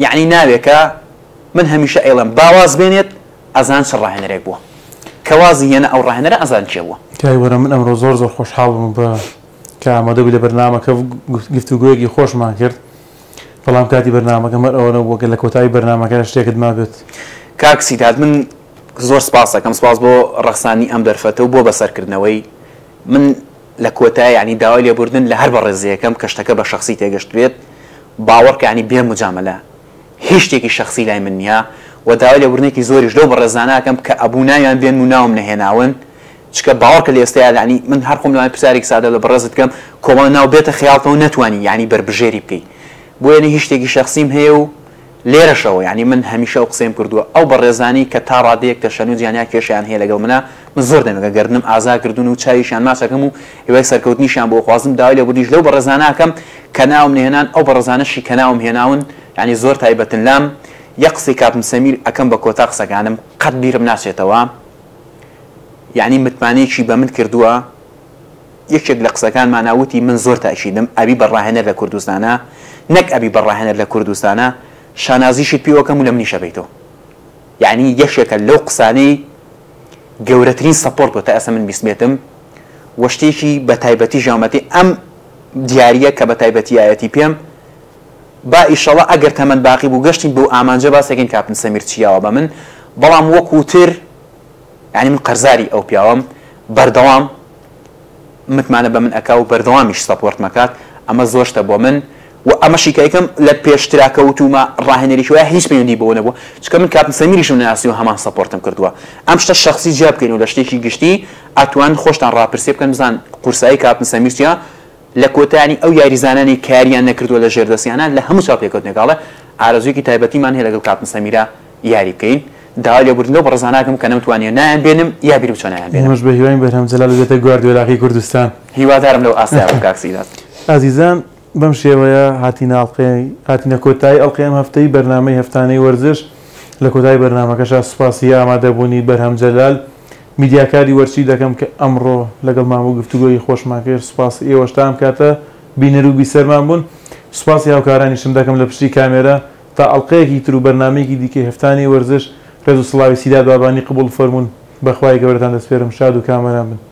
یعنی ناوێکە من هەمیشە ئێڵم باواز بێنێت ئەزان چ ڕاهێنەرێک بووە کەوازی هێنە ئەو ڕاهێنەرە ئەزان چێ بووە کایوەرە من ئەمڕۆ زۆر خۆشحاڵم بە کە ئامادەبووی لە بەرنامەکە گفتوگویەکی خۆشمان کرد بەڵام کاتی بەرنامەکە مەر ئەوە بووە کە لە کۆتایی بەرنامەکە شتێکت ما بێت کاکسیداد من زۆر سپاس دەکەم سپاس بۆ ڕەخسانی ئەم دەرفەتە و بۆ بەسەرکردنەوەی من لە کۆتایی ینی داوای لێبوردن لە هەر بە ڕێزیەکەم کە شتەکە بە شخصی تێگەشت بێت باوەڕکە ینی بێ مجاملە هیچ شتێکی شخصی لای من نییە و داوای لێبوردنێکی زۆریش لەو بە ڕێزانەکەم کە ئەبوو ناویان بێن و ناوم نەهێناون چکە باوەڕکە لە ئێستایا ینی من هەر خۆم لەوانی پرسیارێک سادە لە بەڕێزت بکەم کۆمەڵ ناو بێتە خەیاڵتەوە نەتوانی ینی بربژێری بکەیت بۆ یعنی هیچ شتێکی شخصیم هەیە و لێرەشەوە ینی من هەمیشە ئەو قسەیم کردووە ئەو بەڕێزانی کە تا ڕادەیەک تەشەنو جیانیا کێشیان هەیە لەگەڵ منە من زۆر دەمەگە گەرنم ئازاکردون و چاویشیان ماچەکەم و هێوای سەرکەوتنیشیان بۆ خوازم داوای لێبوردیش لەو بەڕێزانەکەم کە ناوم نهێنان ئەو بەڕێزانەشی کە ناوم هێناون ینی زۆر تایبەتن لام یەک قسەی کاپم سەمیر ئەکەم بە کۆتا قسەکانم قەت بیرم ناچێتەوە یعنی متمانەیەکی بە من کردووە یەکێک لە قسەکانمان ناوتی من زۆر تاکیدم ئەبی بەڕاهێنەر لە کوردستانە نەک ئەبی بەڕاهێنەر لە کوردستانە شانازیشت پیوەکەم و لە منیشە بیتەوە یعنی یەکێکە لەو قسانەی گەورەترین سەپۆرت بۆ تا ئێستا من بیسمێتم وە شتێکی بە تایبەتی ژاومەتی ئەم دیاریە کە بە تایبەتیایەتی پێم با ئیشەڵە ئەگەر تەمەند باقی بوو گەشتین بۆ ئامانجە باسێکین کاپن سەمیر چیاوە بە من بەڵام وەکوتر یعنی من قەرزاری ئەو پیاوەم بەردەوام متمانە بە من ئەکا و بەردەوامیش سەپۆرت مەکات ئەمە زۆشتە بۆ من و ئەمەشی کەیکەم لە پێشتراکەوتومە ڕاهێنەری شوە هیچ پەیوەندی بۆ نەبووە چکە من کاپتن سەمیریشم ناسی و هەمان سەپۆرتم کردووە ئەم شتە شخصی جیا بکەین و لە شتێکی گشتی ئەتوان خۆشتان ڕاپرسێ بکەن بزان قورسایی کاپتن سەمیر چییە لە کۆتانی ئەو یاریزانانی کاریان نەکردووە لە ژێردەسیانە لە هەموو چاپێکەوتنێکاڵە ئارەزوویەکی تایبەتیمان هەیە لەگەڵ کاپتن سەمیرە یاری بکەین داوا لێبوردنەوە بە ڕزاناکەم کە نەمتوانێ نایان بێنم یا بیر بچۆ نایان بێنم ئەمەش بە هیوای بەرهەم جەلال بێتە گواردیۆلاکەی کوردستان هیوادارم لەو ئاسایەوە کاکسیدات ئازیزان بەم شێوەیە هاتینە کۆتایی ئەڵقەیەم هەفتەی بەرنامەی هەفتانەی وەرزش لە کۆتایی بەرنامەکەشا سوپاسی ئامادەبوونی بەرهەم جەلال میدیاکاری وەرچی دەکەم کە ئەمڕۆ لەگەڵ مامۆ گفتوگۆی خۆشماکرد سوپاس ئێوەشتام کاتە بینەر و بیسەرمان بوون سوپاسی هاوکارانیشم دەکەم لە پشتی کامێرە تا ئەڵقەیەکی تر و بەرنامەیەکی دیکەی هەفتانی وەرزش ڕێز و سڵاوی سیداد بابانی قبول فەرمونون بەخوای گەورەتان دەسپێرم شاد و کامەران بن